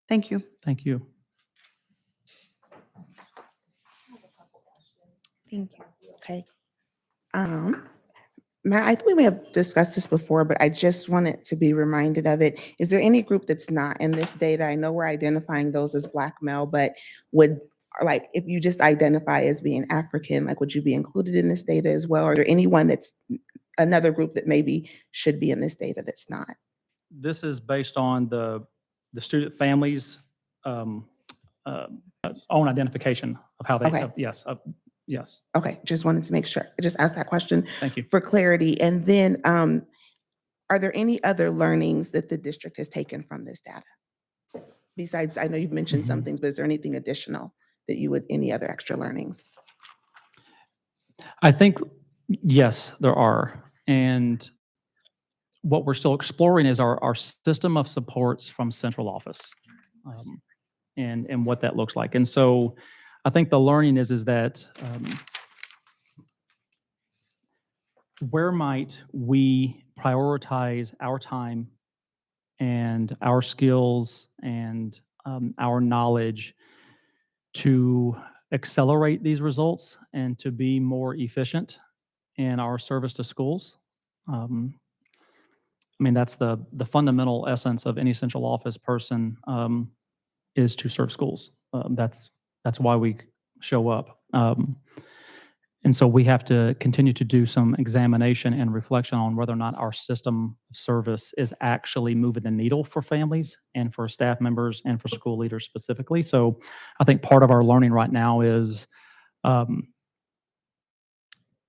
Thank you. Thank you. Thank you. Okay. Matt, I think we may have discussed this before, but I just wanted to be reminded of it. Is there any group that's not in this data? I know we're identifying those as Black male, but if you just identify as being African, would you be included in this data as well? Or is there anyone that's another group that maybe should be in this data that's not? This is based on the student families' own identification of how they, Okay. yes. Okay, just wanted to make sure. I just asked that question Thank you. for clarity. And then are there any other learnings that the district has taken from this data? Besides, I know you've mentioned some things, but is there anything additional that any other extra learnings? I think, yes, there are. And what we're still exploring is our system of supports from central office and what that looks like. And so I think the learning is that where might we prioritize our time and our skills and our knowledge to accelerate these results and to be more efficient in our service to schools? I mean, that's the fundamental essence of any central office person, is to serve schools. That's why we show up. And so we have to continue to do some examination and reflection on whether or not our system of service is actually moving the needle for families and for staff members and for school leaders specifically. So I think part of our learning right now is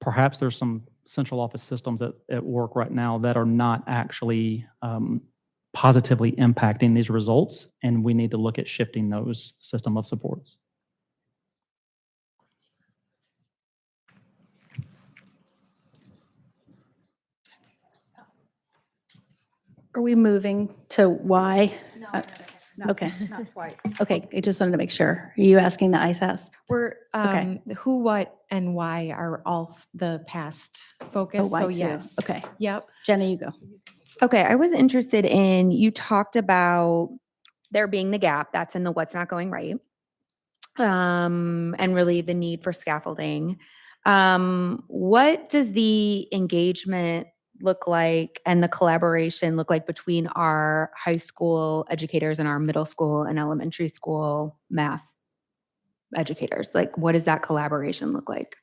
perhaps there's some central office systems at work right now that are not actually positively impacting these results, and we need to look at shifting those system of supports. Are we moving to why? Okay. Not quite. Okay, I just wanted to make sure. Are you asking the ISAS? We're, Okay. who, what, and why are all the past focus, Oh, why so too? yes. Okay, Yep. Jenny, you go. Okay, I was interested in, you talked about there being the gap, that's in the what's not going right. And really the need for scaffolding. What does the engagement look like and the collaboration look like between our high school educators and our middle school and elementary school math educators? Like, what does that collaboration look like?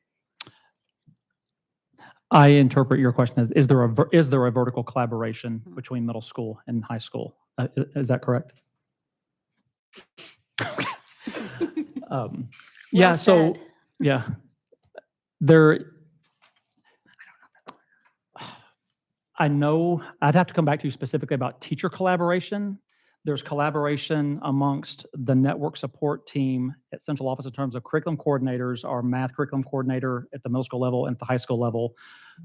I interpret your question as, is there a vertical collaboration between middle school and high school? Is that correct? Yeah, so, said. yeah, there, I know, I'd have to come back to you specifically about teacher collaboration. There's collaboration amongst the network support team at central office in terms of curriculum coordinators, our math curriculum coordinator at the middle school level and at the high school level.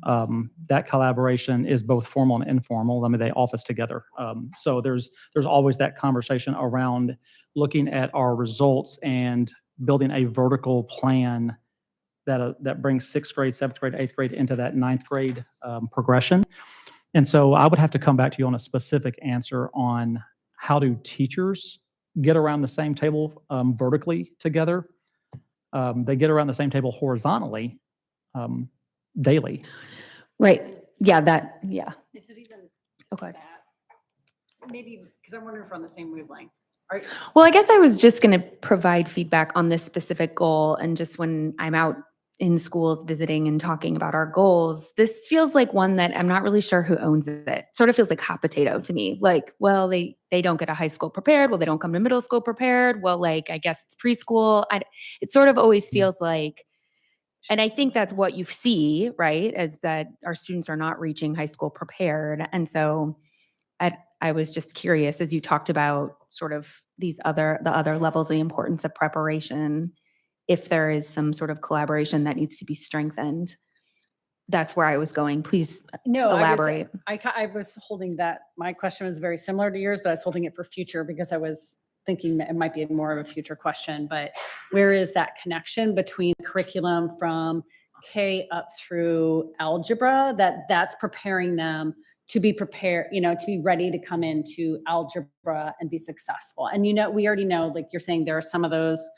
That collaboration is both formal and informal. I mean, they office together. So there's always that conversation around looking at our results and building a vertical plan that brings 6th grade, 7th grade, 8th grade into that 9th grade progression. And so I would have to come back to you on a specific answer on how do teachers get around the same table vertically together. They get around the same table horizontally daily. Right, yeah, yeah. Is it even Okay. that? Maybe, because I'm wondering if we're on the same wavelength. Well, I guess I was just going to provide feedback on this specific goal. And just when I'm out in schools visiting and talking about our goals, this feels like one that I'm not really sure who owns it. Sort of feels like hot potato to me. Like, well, they don't get a high school prepared. Well, they don't come to middle school prepared. Well, like, I guess it's preschool. It sort of always feels like, and I think that's what you see, right? Is that our students are not reaching high school prepared. And so I was just curious, as you talked about sort of the other levels, the importance of preparation, if there is some sort of collaboration that needs to be strengthened. That's where I was going. Please elaborate. I was holding that, my question was very similar to yours, but I was holding it for future because I was thinking that it might be more of a future question, but where is that connection between curriculum from K up through algebra that's preparing them to be prepared, to be ready to come into algebra and be successful. And, we already know, like you're saying, there are some of those,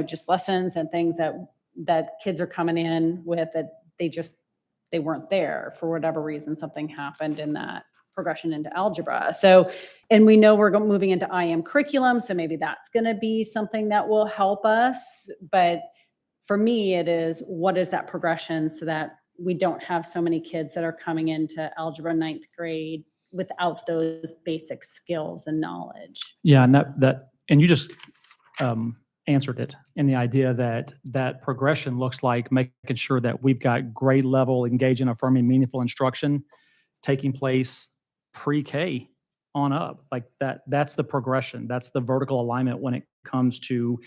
just lessons and things that kids are coming in with that they weren't there for whatever reason, something happened in that progression into algebra. So, and we know we're moving into IM curriculum, so maybe that's going to be something that will help us. But for me, it is, what is that progression so that we don't have so many kids that are coming into algebra 9th grade without those basic skills and knowledge. Yeah, and and you just answered it in the idea that progression looks like making sure that we've got grade level, engaging, affirming, meaningful instruction taking place pre-K on up. Like that's the progression. That's the vertical alignment when it comes to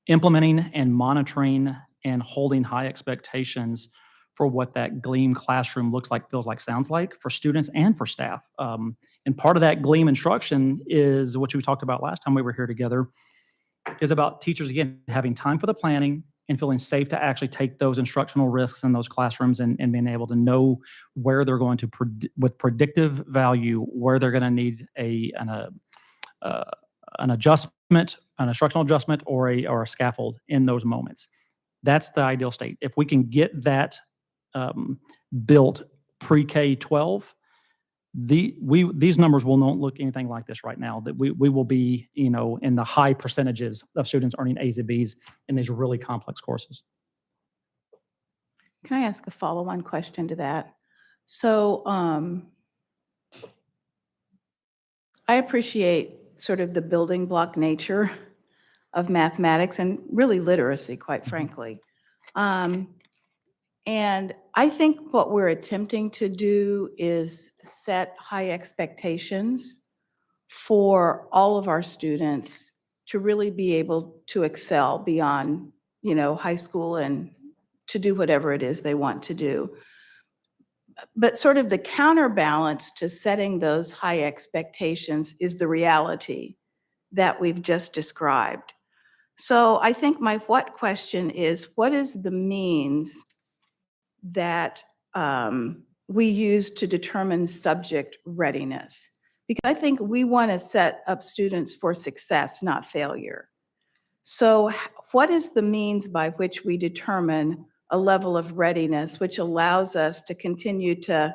implementing and monitoring and holding high expectations for what that GLEAM classroom looks like, feels like, sounds like for students and for staff. And part of that GLEAM instruction is, which we talked about last time we were here together, is about teachers, again, having time for the planning and feeling safe to actually take those instructional risks in those classrooms and being able to know where they're going to, with predictive value, where they're going to need an adjustment, an instructional adjustment, or a scaffold in those moments. That's the ideal state. If we can get that built pre-K-12, these numbers will not look anything like this right now. That we will be, in the high percentages of students earning A's and B's in these really complex courses. Can I ask a follow-on question to that? So I appreciate sort of the building block nature of mathematics and really literacy, quite frankly. And I think what we're attempting to do is set high expectations for all of our students to really be able to excel beyond, high school and to do whatever it is they want to do. But sort of the counterbalance to setting those high expectations is the reality that we've just described. So I think my what question is, what is the means that we use to determine subject readiness? Because I think we want to set up students for success, not failure. So what is the means by which we determine a level of readiness which allows us to continue to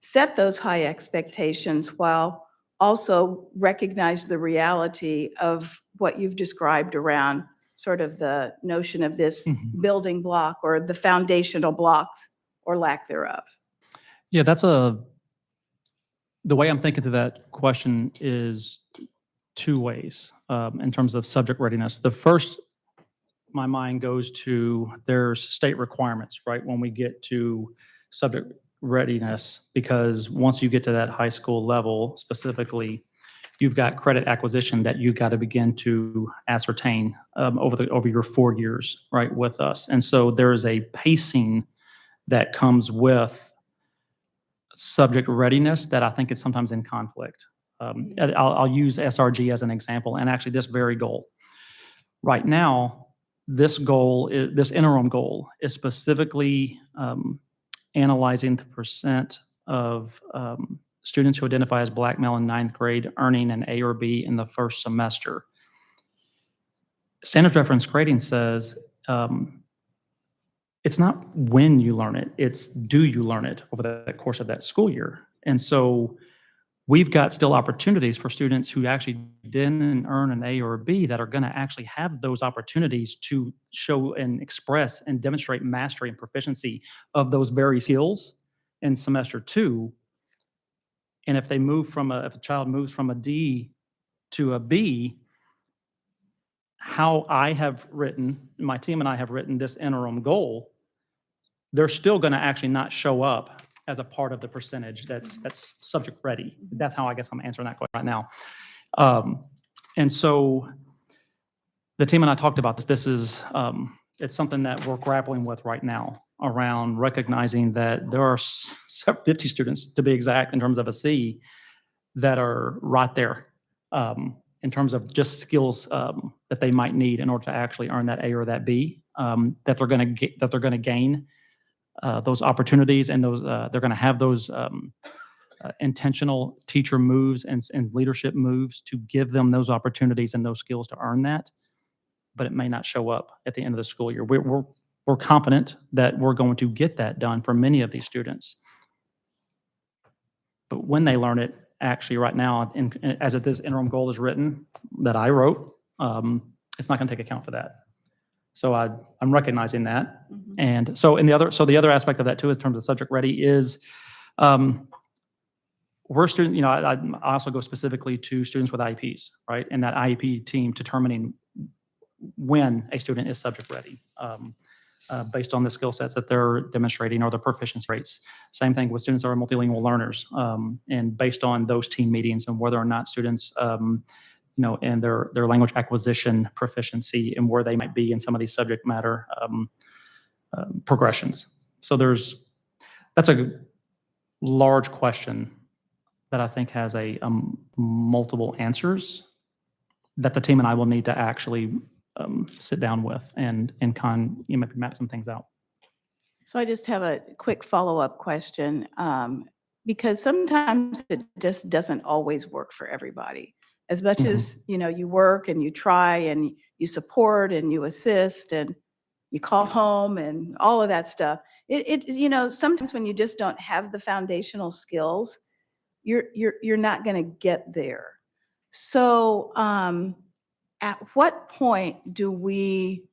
set those high expectations while also recognize the reality of what you've described around sort of the notion of this building block or the foundational blocks or lack thereof? Yeah, the way I'm thinking to that question is two ways in terms of subject readiness. The first, my mind goes to there's state requirements, right? When we get to subject readiness, because once you get to that high school level specifically, you've got credit acquisition that you've got to begin to ascertain over your 4 years, right, with us. And so there is a pacing that comes with subject readiness that I think is sometimes in conflict. I'll use SRG as an example, and actually this very goal. Right now, this interim goal is specifically analyzing the percent of students who identify as Black male in 9th grade earning an A or B in the first semester. Standards reference grading says it's not when you learn it, it's do you learn it over the course of that school year. And so we've got still opportunities for students who actually didn't earn an A or a B that are going to actually have those opportunities to show and express and demonstrate mastery and proficiency of those very skills in semester 2. And if if a child moves from a D to a B, how my team and I have written this interim goal, they're still going to actually not show up as a part of the percentage that's subject ready. That's how I guess I'm answering that question right now. And so the team and I talked about this. This is, it's something that we're grappling with right now around recognizing that there are 50 students, to be exact, in terms of a C, that are right there in terms of just skills that they might need in order to actually earn that A or that B, that they're going to gain those opportunities, and those they're going to have those intentional teacher moves and leadership moves to give them those opportunities and those skills to earn that, but it may not show up at the end of the school year. We're confident that we're going to get that done for many of these students. But when they learn it, actually right now, as this interim goal is written, that I wrote, it's not going to take account for that. So I'm recognizing that. Mhm. And so the other aspect of that too, in terms of subject ready, is we're student, I also go specifically to students with IEPs, right? And that IEP team determining when a student is subject ready based on the skill sets that they're demonstrating or the proficiency rates. Same thing with students that are multilingual learners, and based on those team meetings and whether or not students, and their language acquisition proficiency and where they might be in some of these subject matter progressions. So that's a large question that I think has multiple answers that the team and I will need to actually sit down with and maybe map some things out. So I just have a quick follow-up question, because sometimes it just doesn't always work for everybody. As much as, you work and you try and you support and you assist and you call home and all of that stuff, sometimes when you just don't have the foundational skills, you're not going to get there. So, at what point do we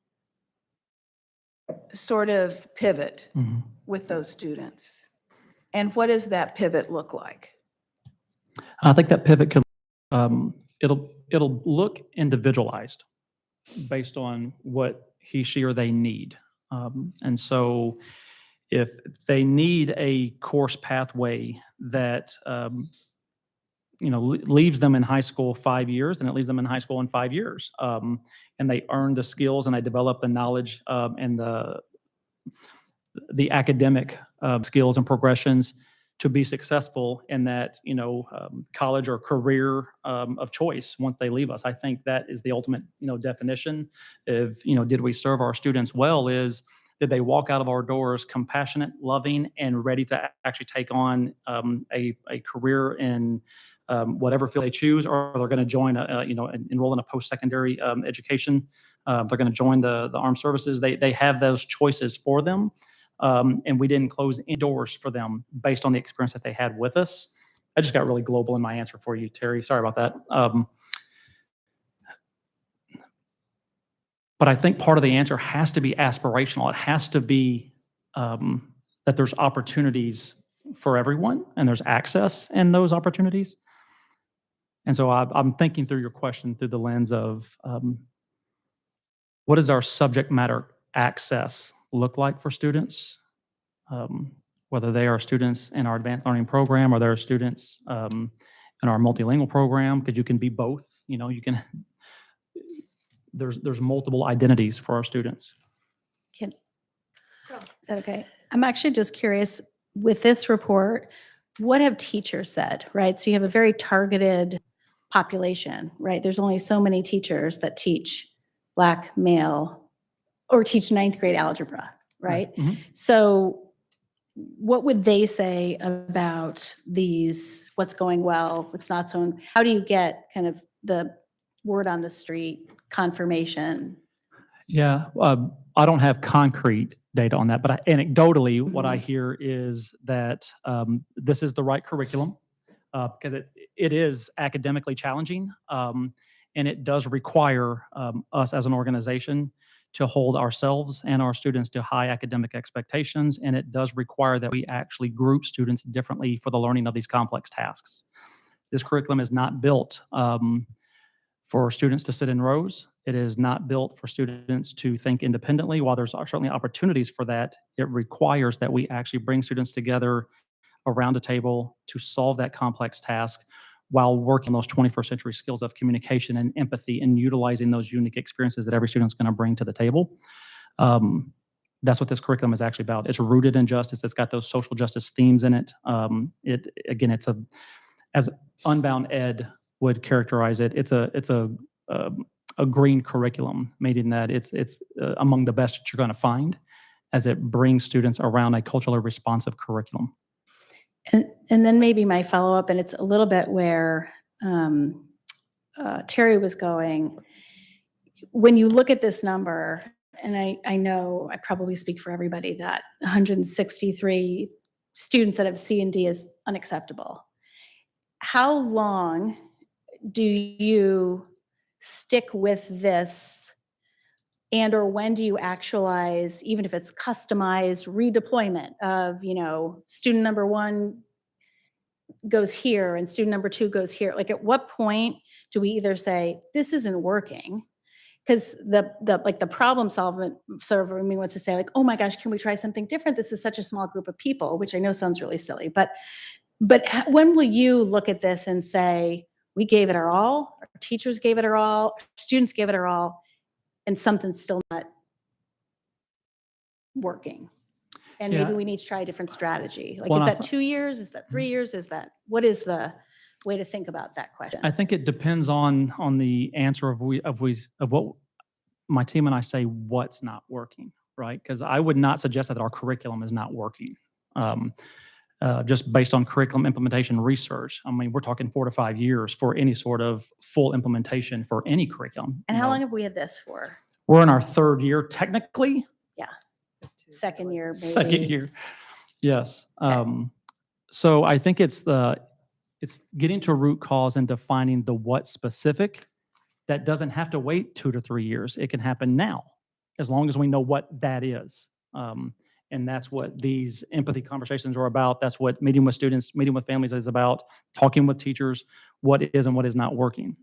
sort of pivot with those students? And what does that pivot look like? I think that pivot could, it'll look individualized based on what he, she, or they need. And so if they need a course pathway that, leaves them in high school 5 years, then it leaves them in high school in 5 years. And they earn the skills and they develop the knowledge and the academic skills and progressions to be successful in that, college or career of choice once they leave us. I think that is the ultimate, definition of, did we serve our students well, is did they walk out of our doors compassionate, loving, and ready to actually take on a career in whatever field they choose, or they're going to join, enroll in a post-secondary education. They're going to join the armed services. They have those choices for them. And we didn't close any doors for them based on the experience that they had with us. I just got really global in my answer for you, Terry. Sorry about that. But I think part of the answer has to be aspirational. It has to be that there's opportunities for everyone and there's access in those opportunities. And so I'm thinking through your question through the lens of what does our subject matter access look like for students, whether they are students in our advanced learning program or they're students in our multilingual program, because you can be both. You can. There's multiple identities for our students. Is that okay? I'm actually just curious, with this report, what have teachers said, right? So you have a very targeted population, right? There's only so many teachers that teach Black male or teach 9th grade algebra, right? So what would they say about these, what's going well, what's not so, how do you get kind of the word on the street, confirmation? Yeah, I don't have concrete data on that, but anecdotally, what I hear is that this is the right curriculum because it is academically challenging, and it does require us as an organization to hold ourselves and our students to high academic expectations, and it does require that we actually group students differently for the learning of these complex tasks. This curriculum is not built for students to sit in rows. It is not built for students to think independently. While there's certainly opportunities for that, it requires that we actually bring students together around a table to solve that complex task while working those 21st century skills of communication and empathy and utilizing those unique experiences that every student's going to bring to the table. That's what this curriculum is actually about. It's rooted in justice. It's got those social justice themes in it. It's as Unbound Ed would characterize it, it's a green curriculum, meaning that it's among the best that you're going to find as it brings students around a culturally responsive curriculum. And then maybe my follow-up, and it's a little bit where Terry was going. When you look at this number, and I know I probably speak for everybody, that 163 students that have C and D is unacceptable. How long do you stick with this, and or when do you actualize, even if it's customized redeployment of, student number 1 goes here and student number 2 goes here? Like, at what point do we either say this isn't working? Because the problem solver in me wants to say, like, oh my gosh, can we try something different? This is such a small group of people, which I know sounds really silly, but when will you look at this and say, we gave it our all, our teachers gave it our all, our students gave it our all, and something's still not working? And maybe we need to try a different stragy. Like, Well, is that 2 years? Is that 3 years? What is the way to think about that question? I think it depends on the answer of what my team and I say what's not working, right? Because I would not suggest that our curriculum is not working. Just based on curriculum implementation research. I mean, we're talking 4 to 5 years for any sort of full implementation for any curriculum. And you how know. long have we had this for? We're in our 3rd year technically. Second year, maybe? Second year, yes. So I think it's getting to root cause and defining the what specific. That doesn't have to wait 2 to 3 years. It can happen now, as long as we know what that is. And that's what these empathy conversations are about. That's what meeting with students, meeting with families is about, talking with teachers, what is and what is not working.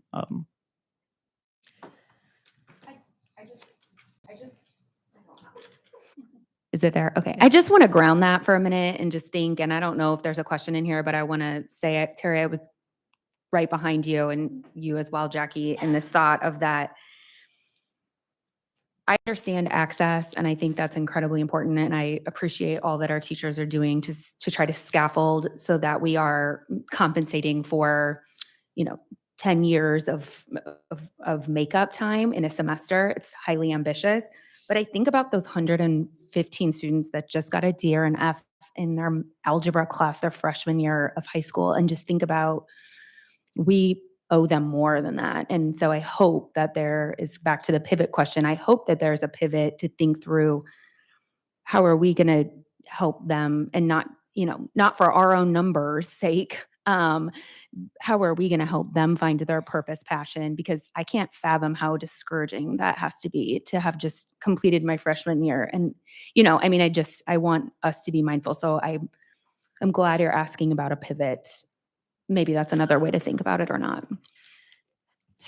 Is it there? Okay. I just want to ground that for a minute and just think, and I don't know if there's a question in here, but I want to say it, Terry, I was right behind you and you as well, Jackie, in this thought of that. I understand access, and I think that's incredibly important, and I appreciate all that our teachers are doing to try to scaffold so that we are compensating for, 10 years of makeup time in a semester. It's highly ambitious. But I think about those 115 students that just got a D or an F in their algebra class their freshman year of high school, and just think about we owe them more than that. And so I hope that there is, back to the pivot question, I hope that there's a pivot to think through how are we going to help them, and not for our own numbers' sake. How are we going to help them find their purpose, passion? Because I can't fathom how discouraging that has to be to have just completed my freshman year. And, I want us to be mindful. So I'm glad you're asking about a pivot. Maybe that's another way to think about it or not.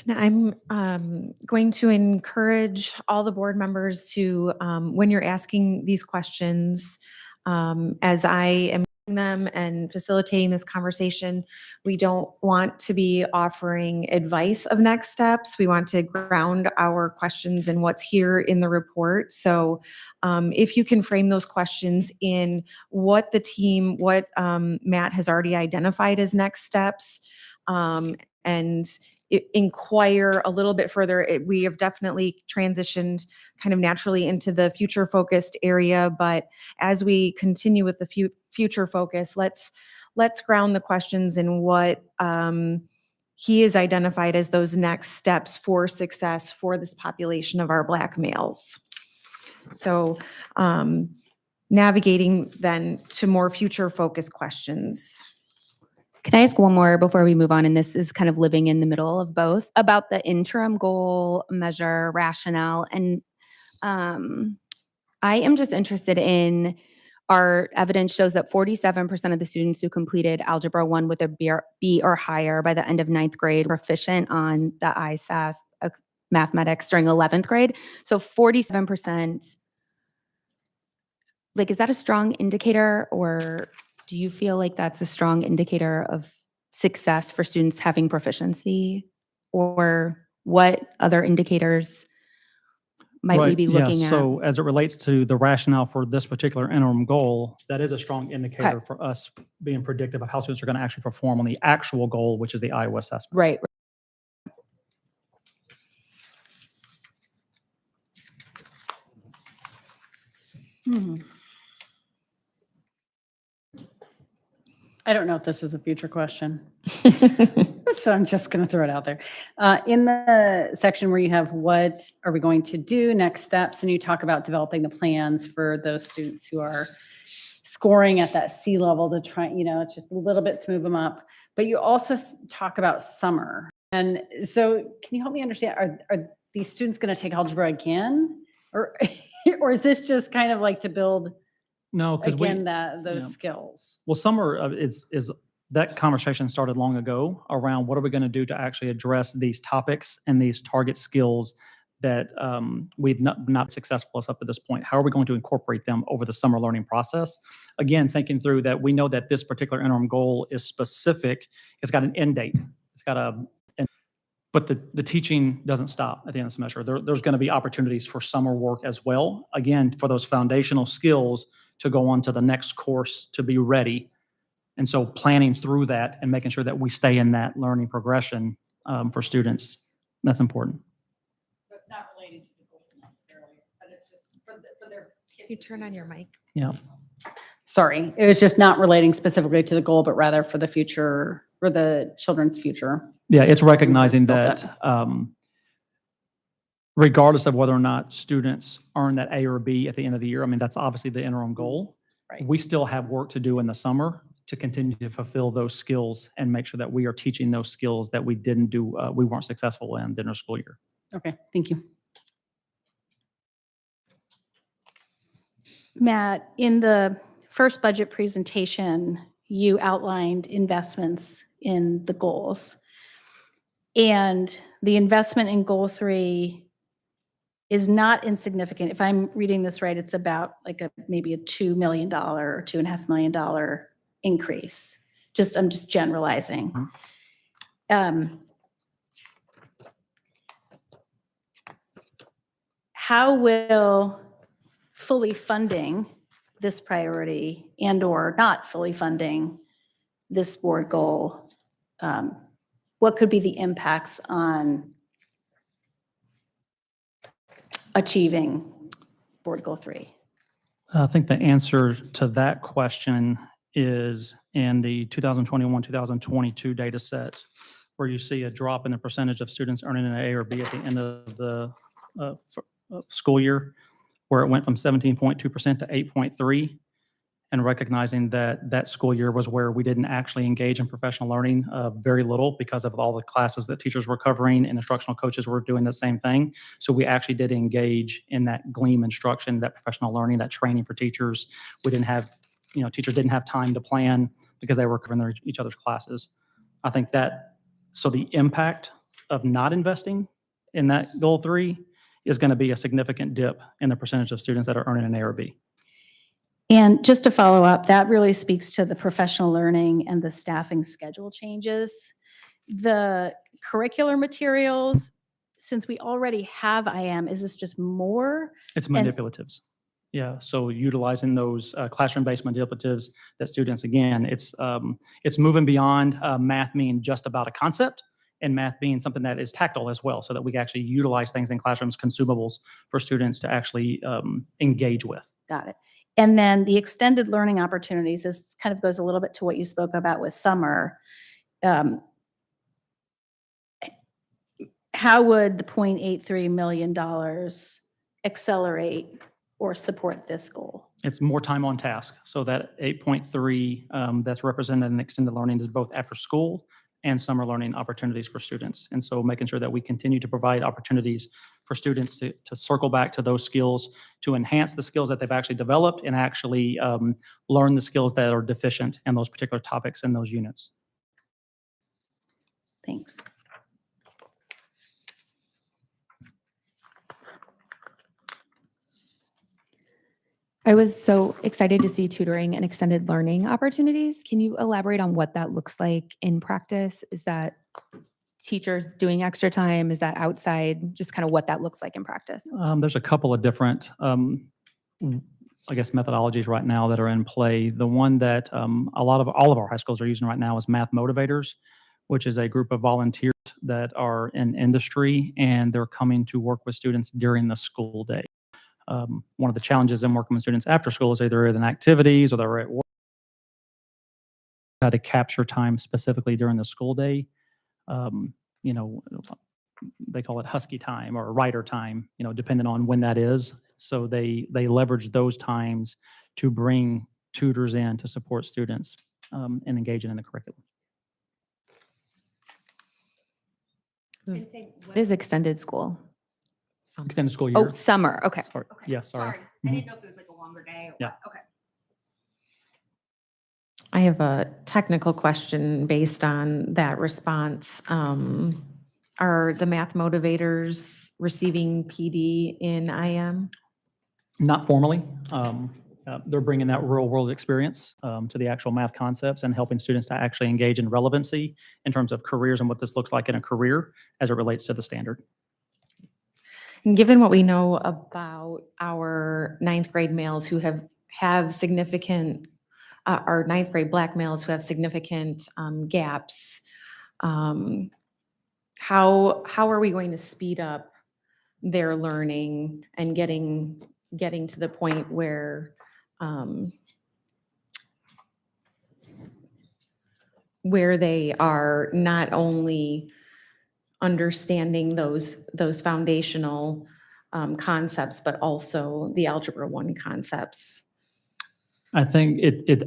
And I'm going to encourage all the board members to, when you're asking these questions, as I am doing them and facilitating this conversation, we don't want to be offering advice of next steps. We want to ground our questions in what's here in the report. So if you can frame those questions in what Matt has already identified as next steps, and inquire a little bit further. We have definitely transitioned kind of naturally into the future focused area, but as we continue with the future focus, let's ground the questions in what he has identified as those next steps for success for this population of our Black males. So navigating then to more future focused questions. Can I ask one more before we move on? And this is kind of living in the middle of both, about the interim goal, measure, rationale. And I am just interested in, our evidence shows that 47% of the students who completed Algebra 1 with a B or higher by the end of 9th grade were proficient on the ISAS mathematics during 11th grade. So 47%, is that a strong indicator, or do you feel like that's a strong indicator of success for students having proficiency? Or what other indicators might we be looking at? So as it relates to the rationale for this particular interim goal, that is a strong indicator for us being predictive of how students are going to actually perform on the actual goal, which is the Iowa assessment. Right. I don't know if this is a future question, so I'm just going to throw it out there. In the section where you have what are we going to do, next steps, and you talk about developing the plans for those students who are scoring at that C level to try, it's just a little bit to move them up. But you also talk about summer. And so can you help me understand, are these students going to take algebra again? Or is this just kind of like to build No, because those skills? Well, summer is that conversation started long ago around what are we going to do to actually address these topics and these target skills that we've not successful us up to this point. How are we going to incorporate them over the summer learning process? Again, thinking through that, we know that this particular interim goal is specific. It's got an end date. It's got but the teaching doesn't stop at the end of the semester. There's going to be opportunities for summer work as well. Again, for those foundational skills to go on to the next course to be ready. And so planning through that and making sure that we stay in that learning progression for students, that's important. So it's not related to the goal you turn on your mic? Yeah. Sorry, it was just not relating specifically to the goal, but rather for the future, for the children's future. Yeah, it's recognizing skill that set. regardless of whether or not students earn that A or B at the end of the year, I mean, that's obviously the interim goal. Right. We still have work to do in the summer to continue to fulfill those skills and make sure that we are teaching those skills that we didn't do, we weren't successful in during our school year. Okay, thank you. Matt, in the first budget presentation, you outlined investments in the goals. And the investment in goal 3 is not insignificant. If I'm reading this right, it's about like maybe a $2 million or $2.5 million increase. I'm just generalizing. How will fully funding this priority and/or not fully funding this board goal, what could be the impacts on achieving board goal 3? I think the answer to that question is in the 2021-2022 data set, where you see a drop in the percentage of students earning an A or B at the end of the school year, where it went from 17.2% to 8.3%, and recognizing that that school year was where we didn't actually engage in professional learning very little because of all the classes that teachers were covering and instructional coaches were doing the same thing. So we actually did engage in that GLEAM instruction, that professional learning, that training for teachers. We didn't have, teachers didn't have time to plan because they were covering each other's classes. I think that, so the impact of not investing in that goal 3 is going to be a significant dip in the percentage of students that are earning an A or B. And just to follow up, that really speaks to the professional learning and the staffing schedule changes. The curricular materials, since we already have IM, is this just more? It's And- manipulatives. Yeah, so utilizing those classroom-based manipulatives that students, again, it's moving beyond math being just about a concept and math being something that is tactile as well, so that we can actually utilize things in classrooms, consumables for students to actually engage with. Got it. And then the extended learning opportunities, this kind of goes a little bit to what you spoke about with summer. How would the $0.83 million accelerate or support this goal? It's more time on task. So that 8.3 that's represented in extended learning is both after school and summer learning opportunities for students. And so making sure that we continue to provide opportunities for students to circle back to those skills, to enhance the skills that they've actually developed and actually learn the skills that are deficient in those particular topics in those units. Thanks. I was so excited to see tutoring and extended learning opportunities. Can you elaborate on what that looks like in practice? Is that teachers doing extra time? Is that outside? Just kind of what that looks like in practice. There's a couple of different, I guess, methodologies right now that are in play. The one that all of our high schools are using right now is Math Motivators, which is a group of volunteers that are in industry, and they're coming to work with students during the school day. One of the challenges in working with students after school is either in activities or they're at work. How to capture time specifically during the school day. They call it husky time or writer time, depending on when that is. So they leverage those times to bring tutors in to support students and engaging in the curriculum. What is extended school? Extended school year. Oh, summer. Okay. Sorry. Yeah, sorry. I didn't know if it was like a longer day. Or Yeah. what. Okay. I have a technical question based on that response. Are the math motivators receiving PD in IM? Not formally. They're bringing that real world experience to the actual math concepts and helping students to actually engage in relevancy in terms of careers and what this looks like in a career as it relates to the standard. And given what we know about our ninth grade males who have significant, our ninth grade Black males who have significant gaps, how are we going to speed up their learning and getting getting to the point where they are not only understanding those foundational concepts, but also the Algebra 1 concepts. I think it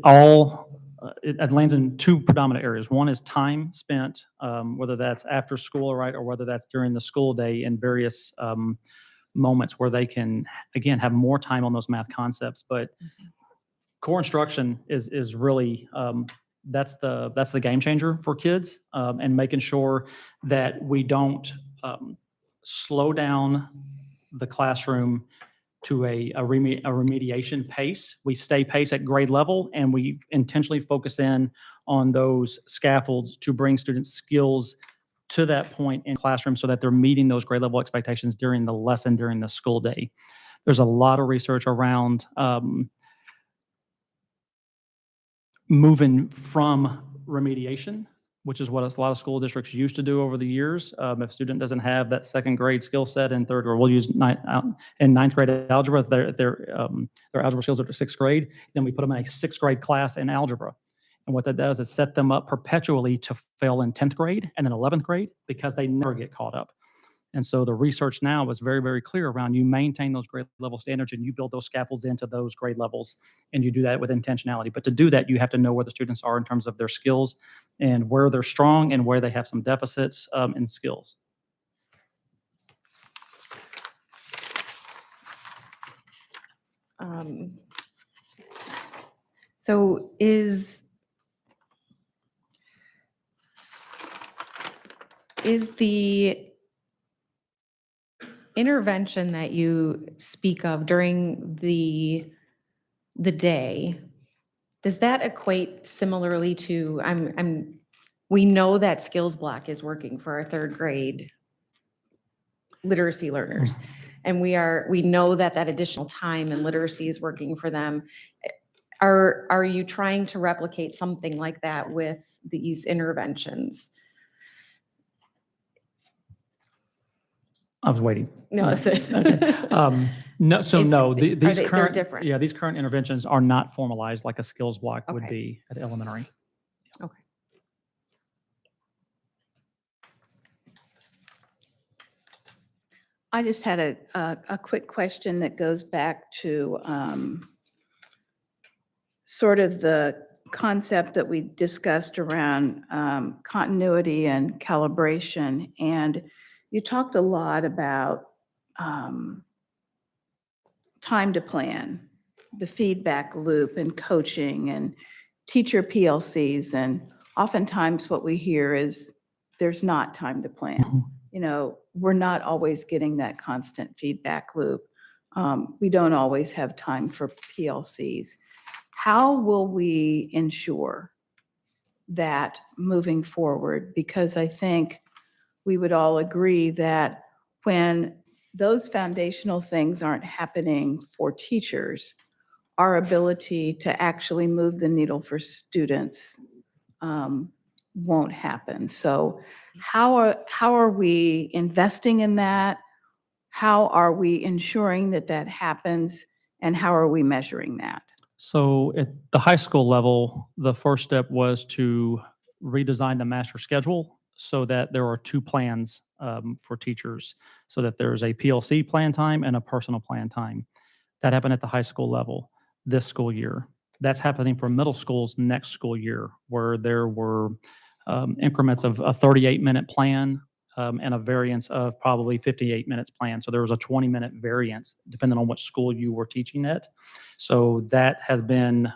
lands in two predominant areas. One is time spent, whether that's after school, right, or whether that's during the school day in various moments where they can, again, have more time on those math concepts. But core instruction is really, that's the game changer for kids, and making sure that we don't slow down the classroom to a remediation pace. We stay pace at grade level, and we intentionally focus in on those scaffolds to bring students skills to that point in classroom so that they're meeting those grade level expectations during the lesson, during the school day. There's a lot of research around moving from remediation, which is what a lot of school districts used to do over the years. If a student doesn't have that second grade skill set in third, or we'll use in ninth grade algebra, their algebra skills are to sixth grade, then we put them in a sixth grade class in algebra. And what that does is set them up perpetually to fail in 10th grade and then 11th grade because they never get caught up. And so the research now is very, very clear around you maintain those grade level standards and you build those scaffolds into those grade levels, and you do that with intentionality. But to do that, you have to know where the students are in terms of their skills and where they're strong and where they have some deficits in skills. So is the intervention that you speak of during the day, does that equate similarly to, we know that skills block is working for our third grade literacy learners. And we know that additional time and literacy is working for them. Are you trying to replicate something like that with these interventions? I was waiting. No, that's it. Okay. No, so Is- no, are these they're current, different? yeah, these current interventions are not formalized like a skills block would Okay. be at elementary. Okay. I just had a quick question that goes back to sort of the concept that we discussed around continuity and calibration. And you talked a lot about time to plan, the feedback loop and coaching and teacher PLCs. And oftentimes what we hear is there's not time to plan. You know, we're not always getting that constant feedback loop. We don't always have time for PLCs. How will we ensure that moving forward? Because I think we would all agree that when those foundational things aren't happening for teachers, our ability to actually move the needle for students won't happen. So how are we investing in that? How are we ensuring that that happens? And how are we measuring that? So at the high school level, the first step was to redesign the master schedule so that there are two plans for teachers, so that there's a PLC plan time and a personal plan time. That happened at the high school level this school year. That's happening for middle schools next school year, where there were increments of a 38-minute plan and a variance of probably 58 minutes plan. So there was a 20-minute variance depending on what school you were teaching at. So that has been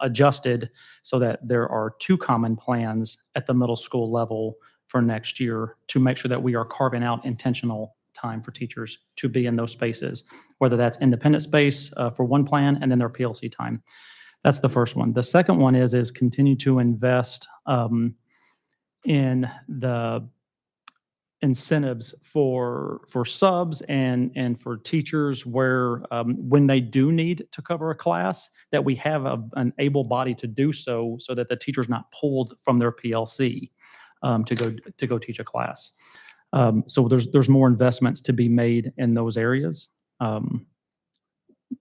adjusted so that there are two common plans at the middle school level for next year to make sure that we are carving out intentional time for teachers to be in those spaces, whether that's independent space for one plan and then their PLC time. That's the first one. The second one is continue to invest in the incentives for subs and for teachers where when they do need to cover a class, that we have an able body to do so that the teacher's not pulled from their PLC to go teach a class. So there's more investments to be made in those areas.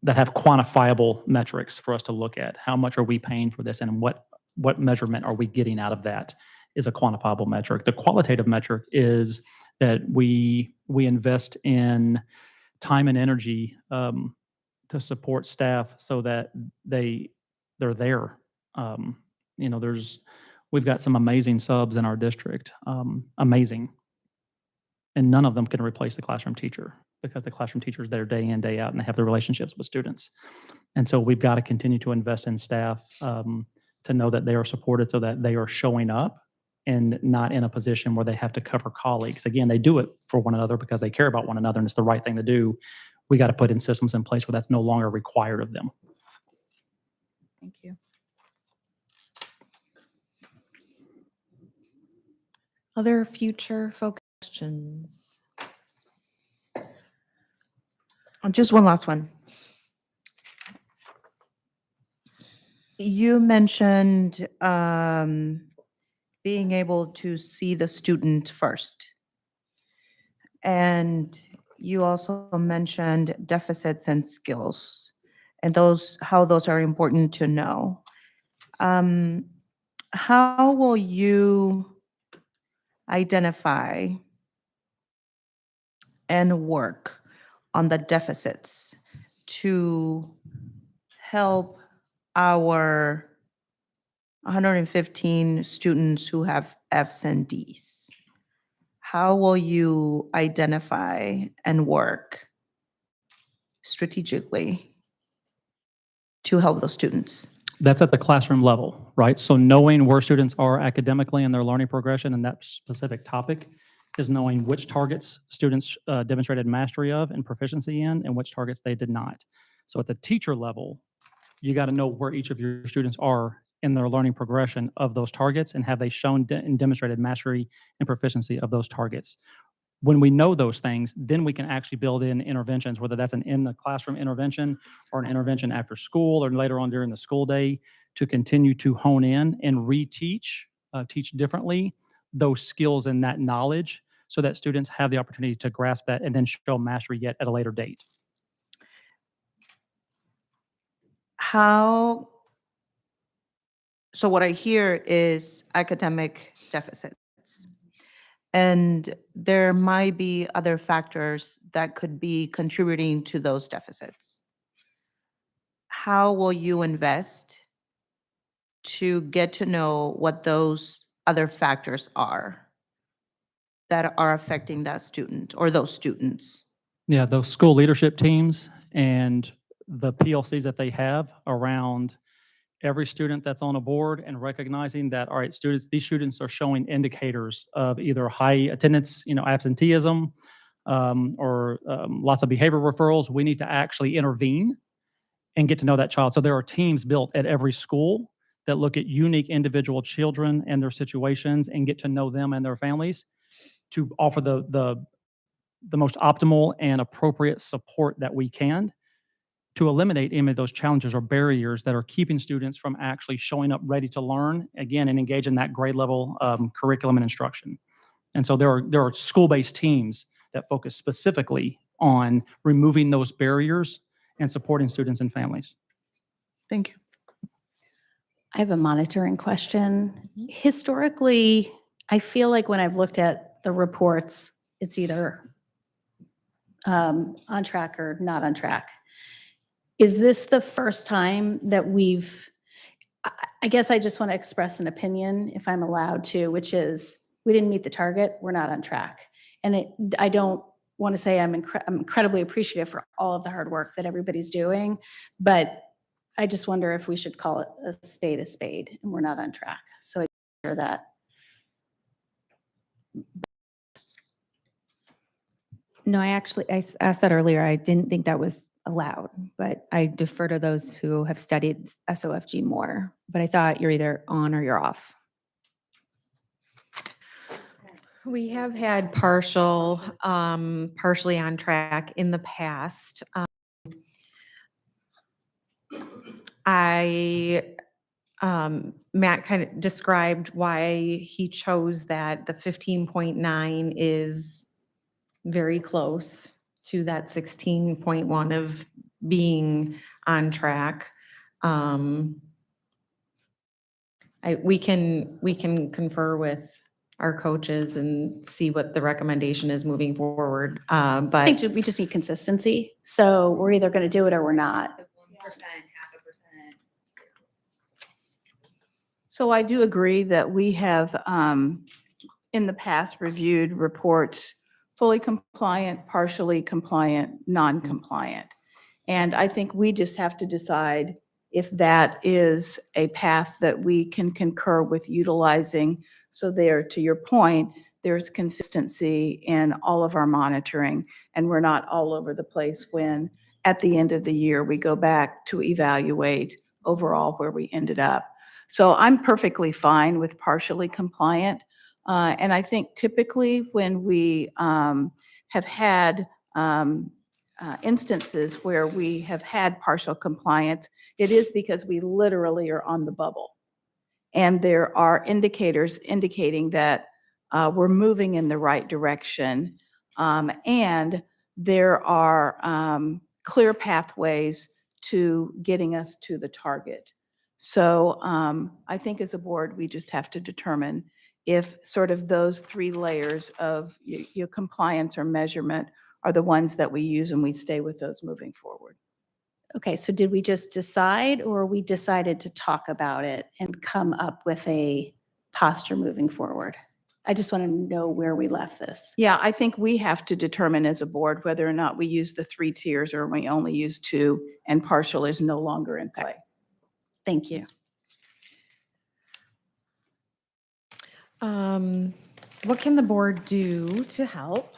that have quantifiable metrics for us to look at. How much are we paying for this, and what measurement are we getting out of that is a quantifiable metric. The qualitative metric is that we invest in time and energy to support staff so that they're there. We've got some amazing subs in our district, amazing. And none of them can replace the classroom teacher because the classroom teacher is there day in, day out, and they have the relationships with students. And so we've got to continue to invest in staff to know that they are supported so that they are showing up and not in a position where they have to cover colleagues. Again, they do it for one another because they care about one another and it's the right thing to do. We got to put in systems in place where that's no longer required of them. Thank you. Other future focused questions? Just one last one. You mentioned being able to see the student first. And you also mentioned deficits and skills and how those are important to know. How will you identify and work on the deficits to help our 115 students who have Fs and Ds? How will you identify and work strategically to help those students? That's at the classroom level, right? So knowing where students are academically in their learning progression and that specific topic is knowing which targets students demonstrated mastery of and proficiency in and which targets they did not. So at the teacher level, you got to know where each of your students are in their learning progression of those targets and have they shown and demonstrated mastery and proficiency of those targets. When we know those things, then we can actually build in interventions, whether that's an in the classroom intervention or an intervention after school or later on during the school day, to continue to hone in and reteach, teach differently those skills and that knowledge so that students have the opportunity to grasp that and then show mastery yet at a later date. So what I hear is academic deficits. And there might be other factors that could be contributing to those deficits. How will you invest to get to know what those other factors are that are affecting that student or those students? Yeah, those school leadership teams and the PLCs that they have around every student that's on a board and recognizing that, all right, these students are showing indicators of either high attendance, absenteeism, or lots of behavior referrals. We need to actually intervene and get to know that child. So there are teams built at every school that look at unique individual children and their situations and get to know them and their families to offer the most optimal and appropriate support that we can to eliminate any of those challenges or barriers that are keeping students from actually showing up ready to learn, again, and engage in that grade level curriculum and instruction. And so there are school-based teams that focus specifically on removing those barriers and supporting students and families. Thank you. I have a monitoring question. Historically, I feel like when I've looked at the reports, it's either on track or not on track. Is this the first time that I guess I just want to express an opinion, if I'm allowed to, which is we didn't meet the target, we're not on track. And I don't want to say I'm incredibly appreciative for all of the hard work that everybody's doing, but I just wonder if we should call it a spade, and we're not on track. So I hear that. No, I asked that earlier. I didn't think that was allowed, but I defer to those who have studied SOFG more. But I thought you're either on or you're off. We have had partially on track in the past. Matt kind of described why he chose that. The 15.9 is very close to that 16.1 of being on track. We can confer with our coaches and see what the recommendation is moving forward. I But think we just need consistency. So we're either going to do it or we're not. 1%, half a percent. So I do agree that we have, in the past, reviewed reports, fully compliant, partially compliant, non-compliant. And I think we just have to decide if that is a path that we can concur with utilizing. So there, to your point, there's consistency in all of our monitoring, and we're not all over the place when, at the end of the year, we go back to evaluate overall where we ended up. So I'm perfectly fine with partially compliant. And I think typically when we have had instances where we have had partial compliance, it is because we literally are on the bubble. And there are indicators indicating that we're moving in the right direction. And there are clear pathways to getting us to the target. So I think as a board, we just have to determine if sort of those three layers of your compliance or measurement are the ones that we use, and we stay with those moving forward. Okay, so did we just decide, or we decided to talk about it and come up with a posture moving forward? I just want to know where we left this. Yeah, I think we have to determine as a board whether or not we use the 3 tiers or we only use 2, and partial is no longer in play. Thank you. what can the board do to help?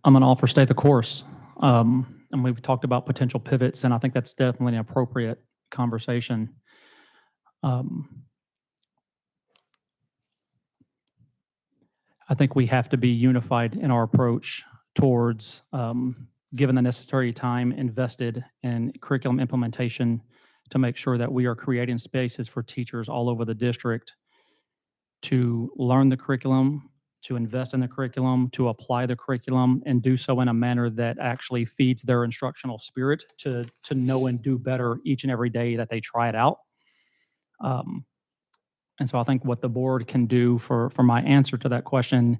I'm going to offer stay the course. And we've talked about potential pivots, and I think that's definitely an appropriate conversation. I think we have to be unified in our approach towards given the necessary time invested in curriculum implementation to make sure that we are creating spaces for teachers all over the district to learn the curriculum, to invest in the curriculum, to apply the curriculum, and do so in a manner that actually feeds their instructional spirit to know and do better each and every day that they try it out. And so I think what the board can do for my answer to that question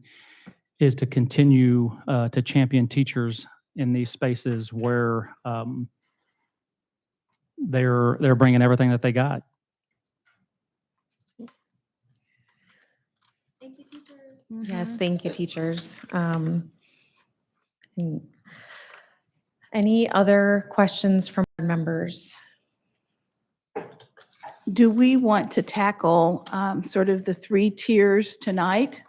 is to continue to champion teachers in these spaces where they're bringing everything that they got. Thank you, teachers. Yes, thank you, teachers. Any other questions from board members? Do we want to tackle sort of the 3 tiers tonight?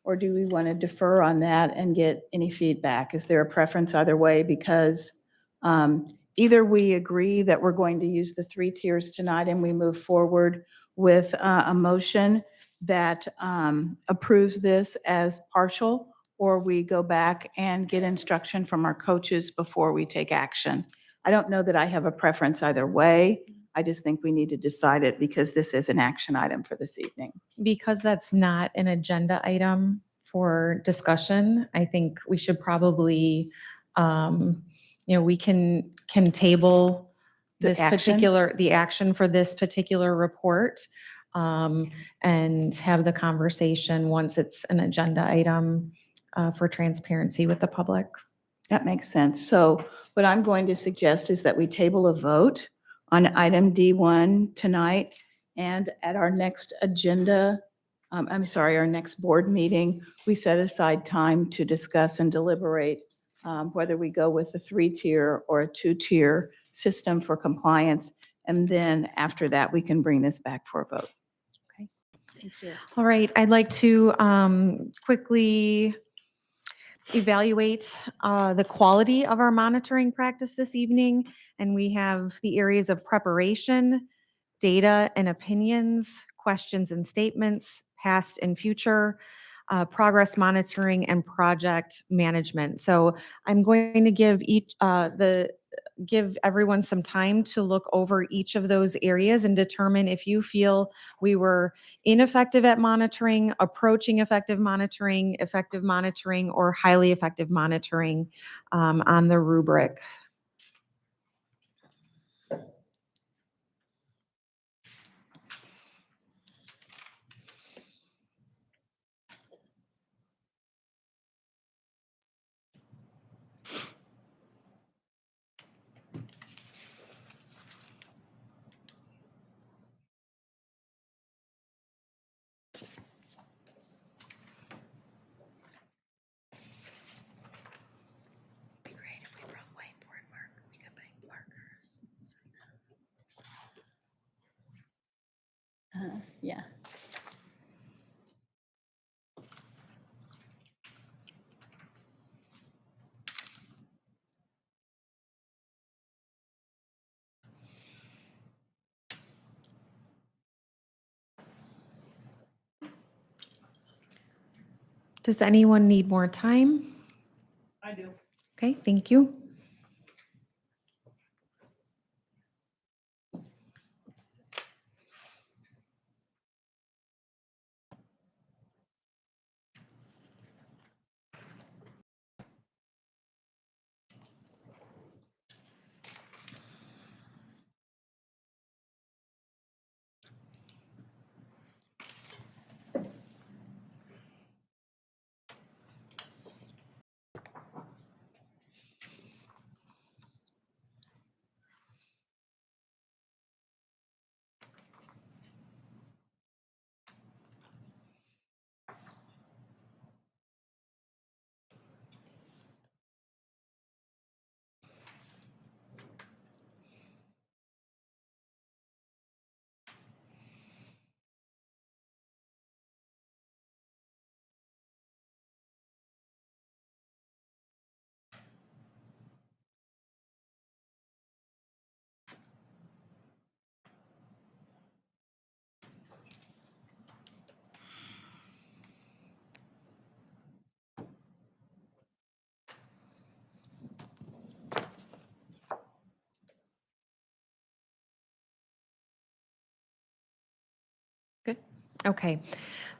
Or do we want to defer on that and get any feedback? Is there a preference either way? Because either we agree that we're going to use the 3 tiers tonight and we move forward with a motion that approves this as partial, or we go back and get instruction from our coaches before we take action. I don't know that I have a preference either way. I just think we need to decide it because this is an action item for this evening. Because that's not an agenda item for discussion, I think we should probably, we can table The this action? the action for this particular report, and have the conversation once it's an agenda item for transparency with the public. That makes sense. So what I'm going to suggest is that we table a vote on item D1 tonight, and at our next our next board meeting, we set aside time to discuss and deliberate whether we go with a 3-tier or a 2-tier system for compliance. And then after that, we can bring this back for a vote. Thank you. All right, I'd like to quickly evaluate the quality of our monitoring practice this evening. And we have the areas of preparation, data and opinions, questions and statements, past and future, progress monitoring, and project management. So I'm going to give give everyone some time to look over each of those areas and determine if you feel we were ineffective at monitoring, approaching effective monitoring, or highly effective monitoring on the rubric. Yeah. Does anyone need more time? I do. Okay, thank you. Good. Okay.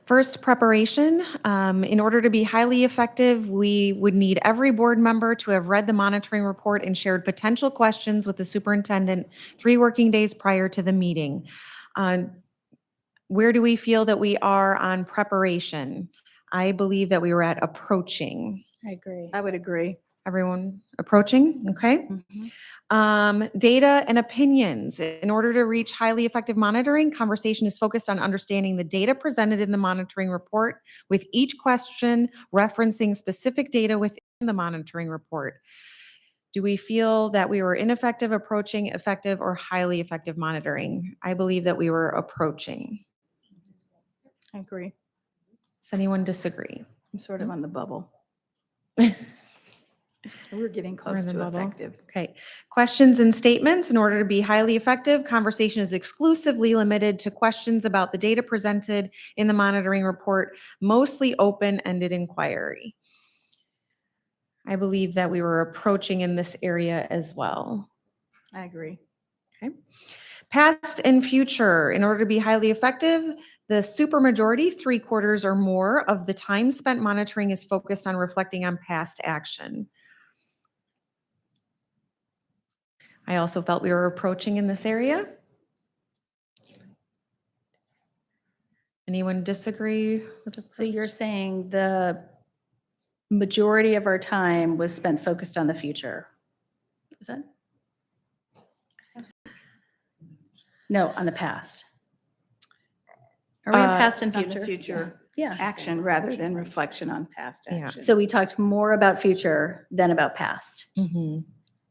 First, preparation. In order to be highly effective, we would need every board member to have read the monitoring report and shared potential questions with the superintendent 3 working days prior to the meeting. Where do we feel that we are on preparation? I believe that we were at approaching. I agree. I would agree. Everyone approaching? Okay. Data and opinions. In order to reach highly effective monitoring, conversation is focused on understanding the data presented in the monitoring report, with each question referencing specific data within the monitoring report. Do we feel that we were ineffective, approaching, effective, or highly effective monitoring? I believe that we were approaching. I agree. Does anyone disagree? I'm sort of on the bubble. We're getting We're close in the to bubble. effective. Okay. Questions and statements. In order to be highly effective, conversation is exclusively limited to questions about the data presented in the monitoring report, mostly open-ended inquiry. I believe that we were approaching in this area as well. I agree. Okay. Past and future. In order to be highly effective, the supermajority, 3/4 or more of the time spent monitoring, is focused on reflecting on past action. I also felt we were approaching in this area. Anyone disagree with the? So you're saying the majority of our time was spent focused on the future? Is that? No, on the past. Are we in past and On the future? future Yeah. action rather than reflection on past Yeah. action. So we talked more about future than about past. Mhm.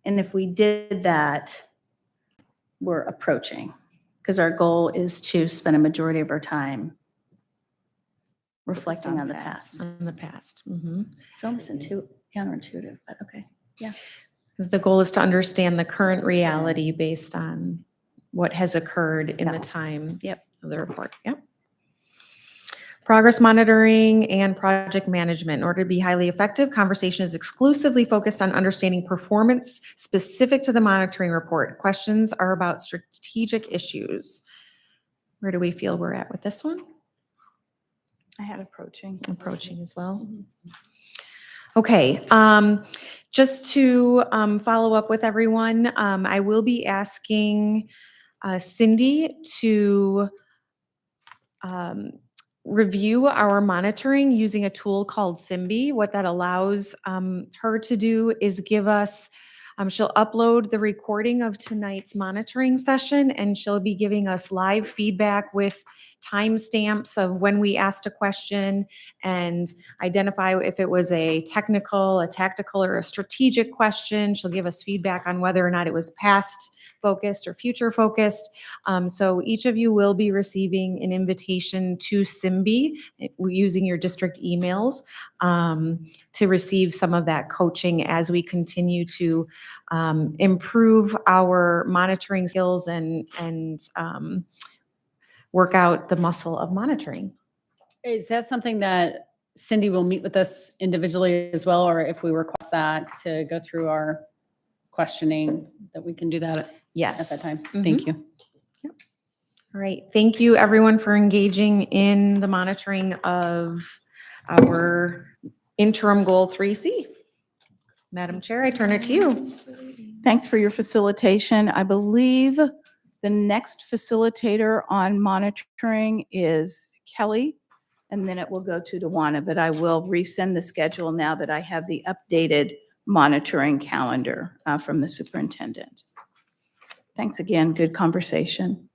And if we did that, we're approaching, because our goal is to spend a majority of our time reflecting on the past. On the past. Mhm. It's almost counterintuitive, but okay. Because the goal is to understand the current reality based on what has occurred in the time Yep. of the report. Yep. Progress monitoring and project management. In order to be highly effective, conversation is exclusively focused on understanding performance specific to the monitoring report. Questions are about strategic issues. Where do we feel we're at with this one? I had approaching. Approaching as well. Okay, just to follow up with everyone, I will be asking Cindy to review our monitoring using a tool called Simbi. What that allows her to do is give us, she'll upload the recording of tonight's monitoring session, and she'll be giving us live feedback with timestamps of when we asked a question and identify if it was a technical, a tactical, or a strategic question. She'll give us feedback on whether or not it was past focused or future focused. So each of you will be receiving an invitation to Simbi using your district emails to receive some of that coaching as we continue to improve our monitoring skills and work out the muscle of monitoring. Is that something that Cindy will meet with us individually as well, or if we request that to go through our questioning, that we can do that at Yes. that time? Mhm. Thank you. All right. Thank you, everyone, for engaging in the monitoring of our interim goal 3C. Madam Chair, I turn it to you. Thanks for your facilitation. I believe the next facilitator on monitoring is Kelly, and then it will go to Dewana, but I will resend the schedule now that I have the updated monitoring calendar from the superintendent. Thanks again. Good conversation.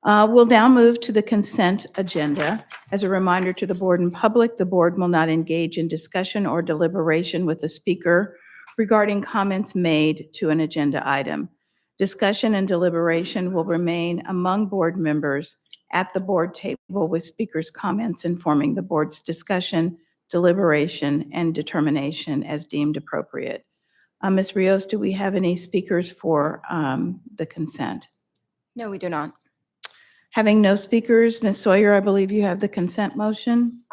We'll now move to the consent agenda. As a reminder to the board and public, the board will not engage in discussion or deliberation with the speaker regarding comments made to an agenda item. Discussion and deliberation will remain among board members at the board table, with speakers' comments informing the board's discussion, deliberation, and determination as deemed appropriate. Ms. Rios, do we have any speakers for the consent? No, we do not. Having no speakers, Ms. Sawyer, I believe you have the consent motion.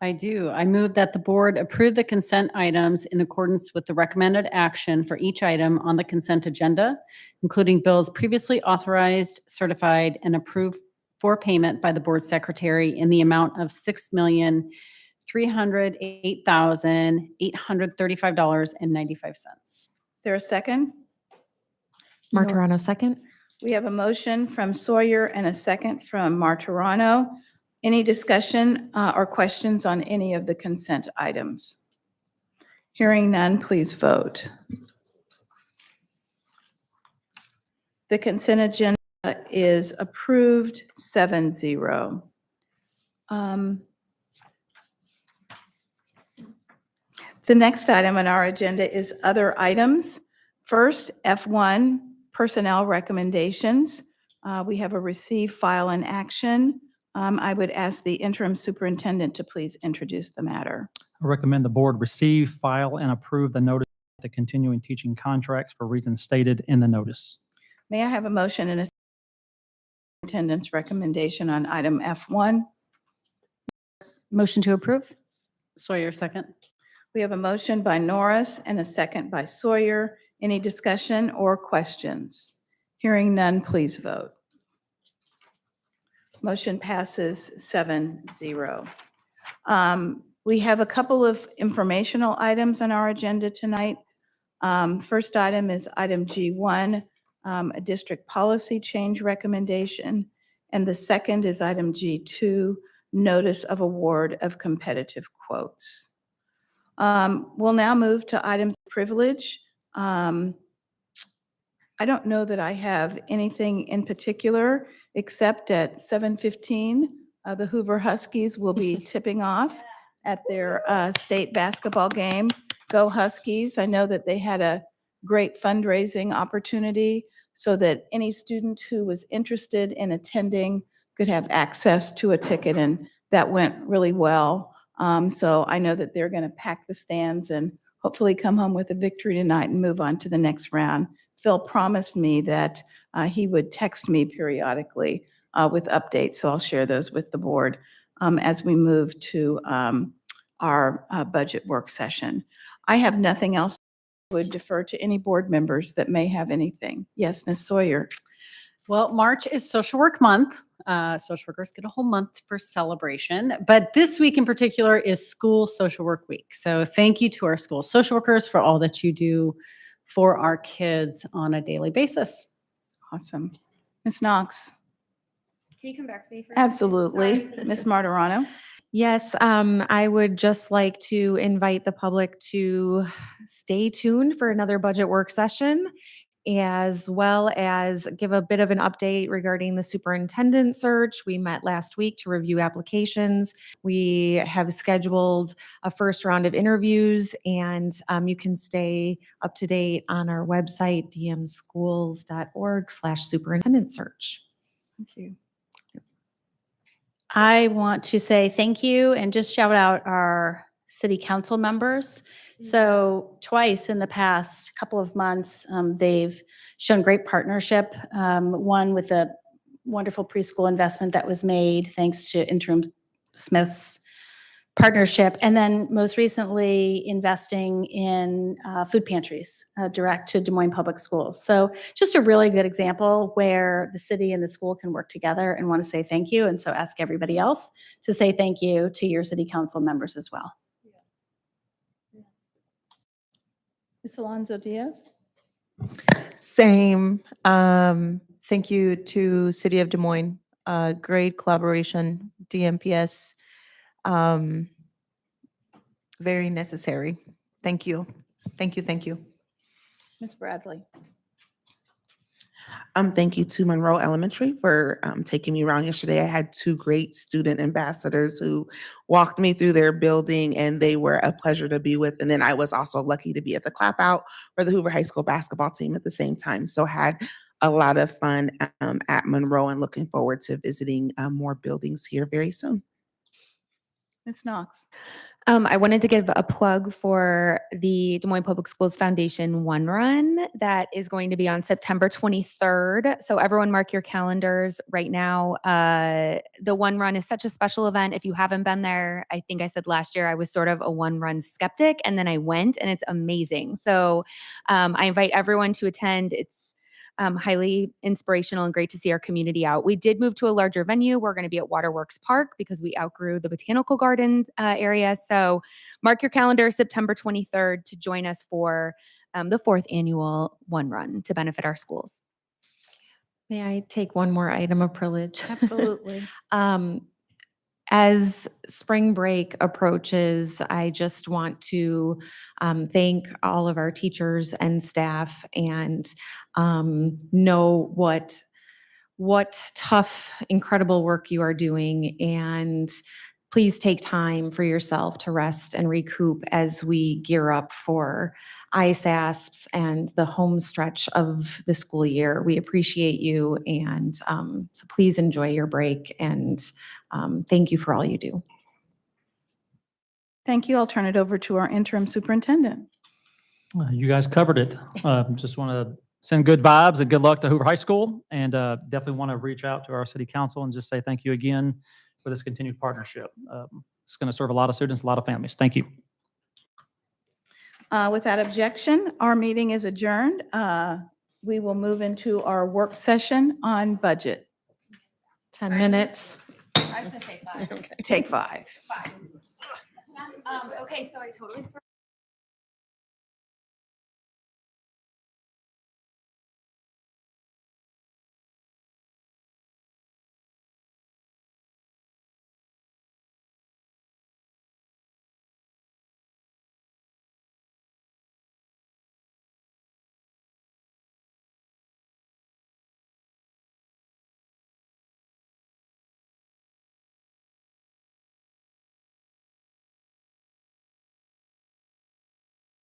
I do. I move that the board approve the consent items in accordance with the recommended action for each item on the consent agenda, including bills previously authorized, certified, and approved for payment by the board secretary in the amount of $6,308,835.95. Is there a second? Martirano, second. We have a motion from Sawyer and a second from Martirano. Any discussion or questions on any of the consent items? Hearing none, please vote. The consent agenda is approved 7-0. The next item on our agenda is other items. First, F1, personnel recommendations. We have a receive, file, and action. I would ask the interim superintendent to please introduce the matter. I recommend the board receive, file, and approve the notice of the continuing teaching contracts for reasons stated in the notice. May I have a motion and a superintendent's recommendation on item F1? Motion to approve? Sawyer, second. We have a motion by Norris and a second by Sawyer. Any discussion or questions? Hearing none, please vote. Motion passes 7-0. We have a couple of informational items on our agenda tonight. First item is item G1, a district policy change recommendation. And the second is item G2, notice of award of competitive quotes. We'll now move to items of privilege. I don't know that I have anything in particular, except at 7:15, the Hoover Huskies will be tipping off at their state basketball game. Go Huskies. I know that they had a great fundraising opportunity so that any student who was interested in attending could have access to a ticket, and that went really well. So I know that they're going to pack the stands and hopefully come home with a victory tonight and move on to the next round. Phil promised me that he would text me periodically with updates, so I'll share those with the board. as we move to our budget work session. I have nothing else. Would defer to any board members that may have anything. Yes, Ms. Sawyer. Well, March is Social Work Month. Social workers get a whole month for celebration, but this week in particular is School Social Work Week. So thank you to our school social workers for all that you do for our kids on a daily basis. Awesome. Ms. Knox. Can you come back to me for Absolutely. Ms. Martirano. Yes, I would just like to invite the public to stay tuned for another budget work session, as well as give a bit of an update regarding the superintendent search. We met last week to review applications. We have scheduled a first round of interviews, and you can stay up to date on our website, dmschools.org/superintendent search. Thank you. I want to say thank you and just shout out our city council members. So twice in the past couple of months, they've shown great partnership. One with a wonderful preschool investment that was made thanks to Interim Smith's partnership. And then most recently investing in food pantries direct to Des Moines Public Schools. So just a really good example where the city and the school can work together, and want to say thank you. And so ask everybody else to say thank you to your city council members as well. Ms. Alonso Diaz. Same. Thank you to City of Des Moines. Great collaboration, DMPS. Very necessary. Thank you. Thank you. Thank you. Ms. Bradley. Thank you to Monroe Elementary for taking me around yesterday. I had two great student ambassadors who walked me through their building, and they were a pleasure to be with. And then I was also lucky to be at the clap out for the Hoover High School basketball team at the same time. So had a lot of fun at Monroe, and looking forward to visiting more buildings here very soon. Ms. Knox. I wanted to give a plug for the Des Moines Public Schools Foundation One Run that is going to be on September 23rd. So everyone mark your calendars right now. The One Run is such a special event. If you haven't been there, I think I said last year I was sort of a One Run skeptic, and then I went, and it's amazing. So I invite everyone to attend. It's highly inspirational and great to see our community out. We did move to a larger venue. We're going to be at Waterworks Park because we outgrew the Botanical Gardens area. So mark your calendar, September 23rd, to join us for the 4th annual One Run to benefit our schools. May I take one more item of privilege? Absolutely. As spring break approaches, I just want to thank all of our teachers and staff, and know what tough, incredible work you are doing. And please take time for yourself to rest and recoup as we gear up for ISASPs and the home stretch of the school year. We appreciate you, and so please enjoy your break, and thank you for all you do. Thank you. I'll turn it over to our interim superintendent. You guys covered it. Just want to send good vibes and good luck to Hoover High School, and definitely want to reach out to our city council and just say thank you again for this continued partnership. It's going to serve a lot of students, a lot of families. Thank you. Without objection, our meeting is adjourned. We will move into our work session on budget. 10 minutes. I was going to say 5. Take 5. Okay, so I totally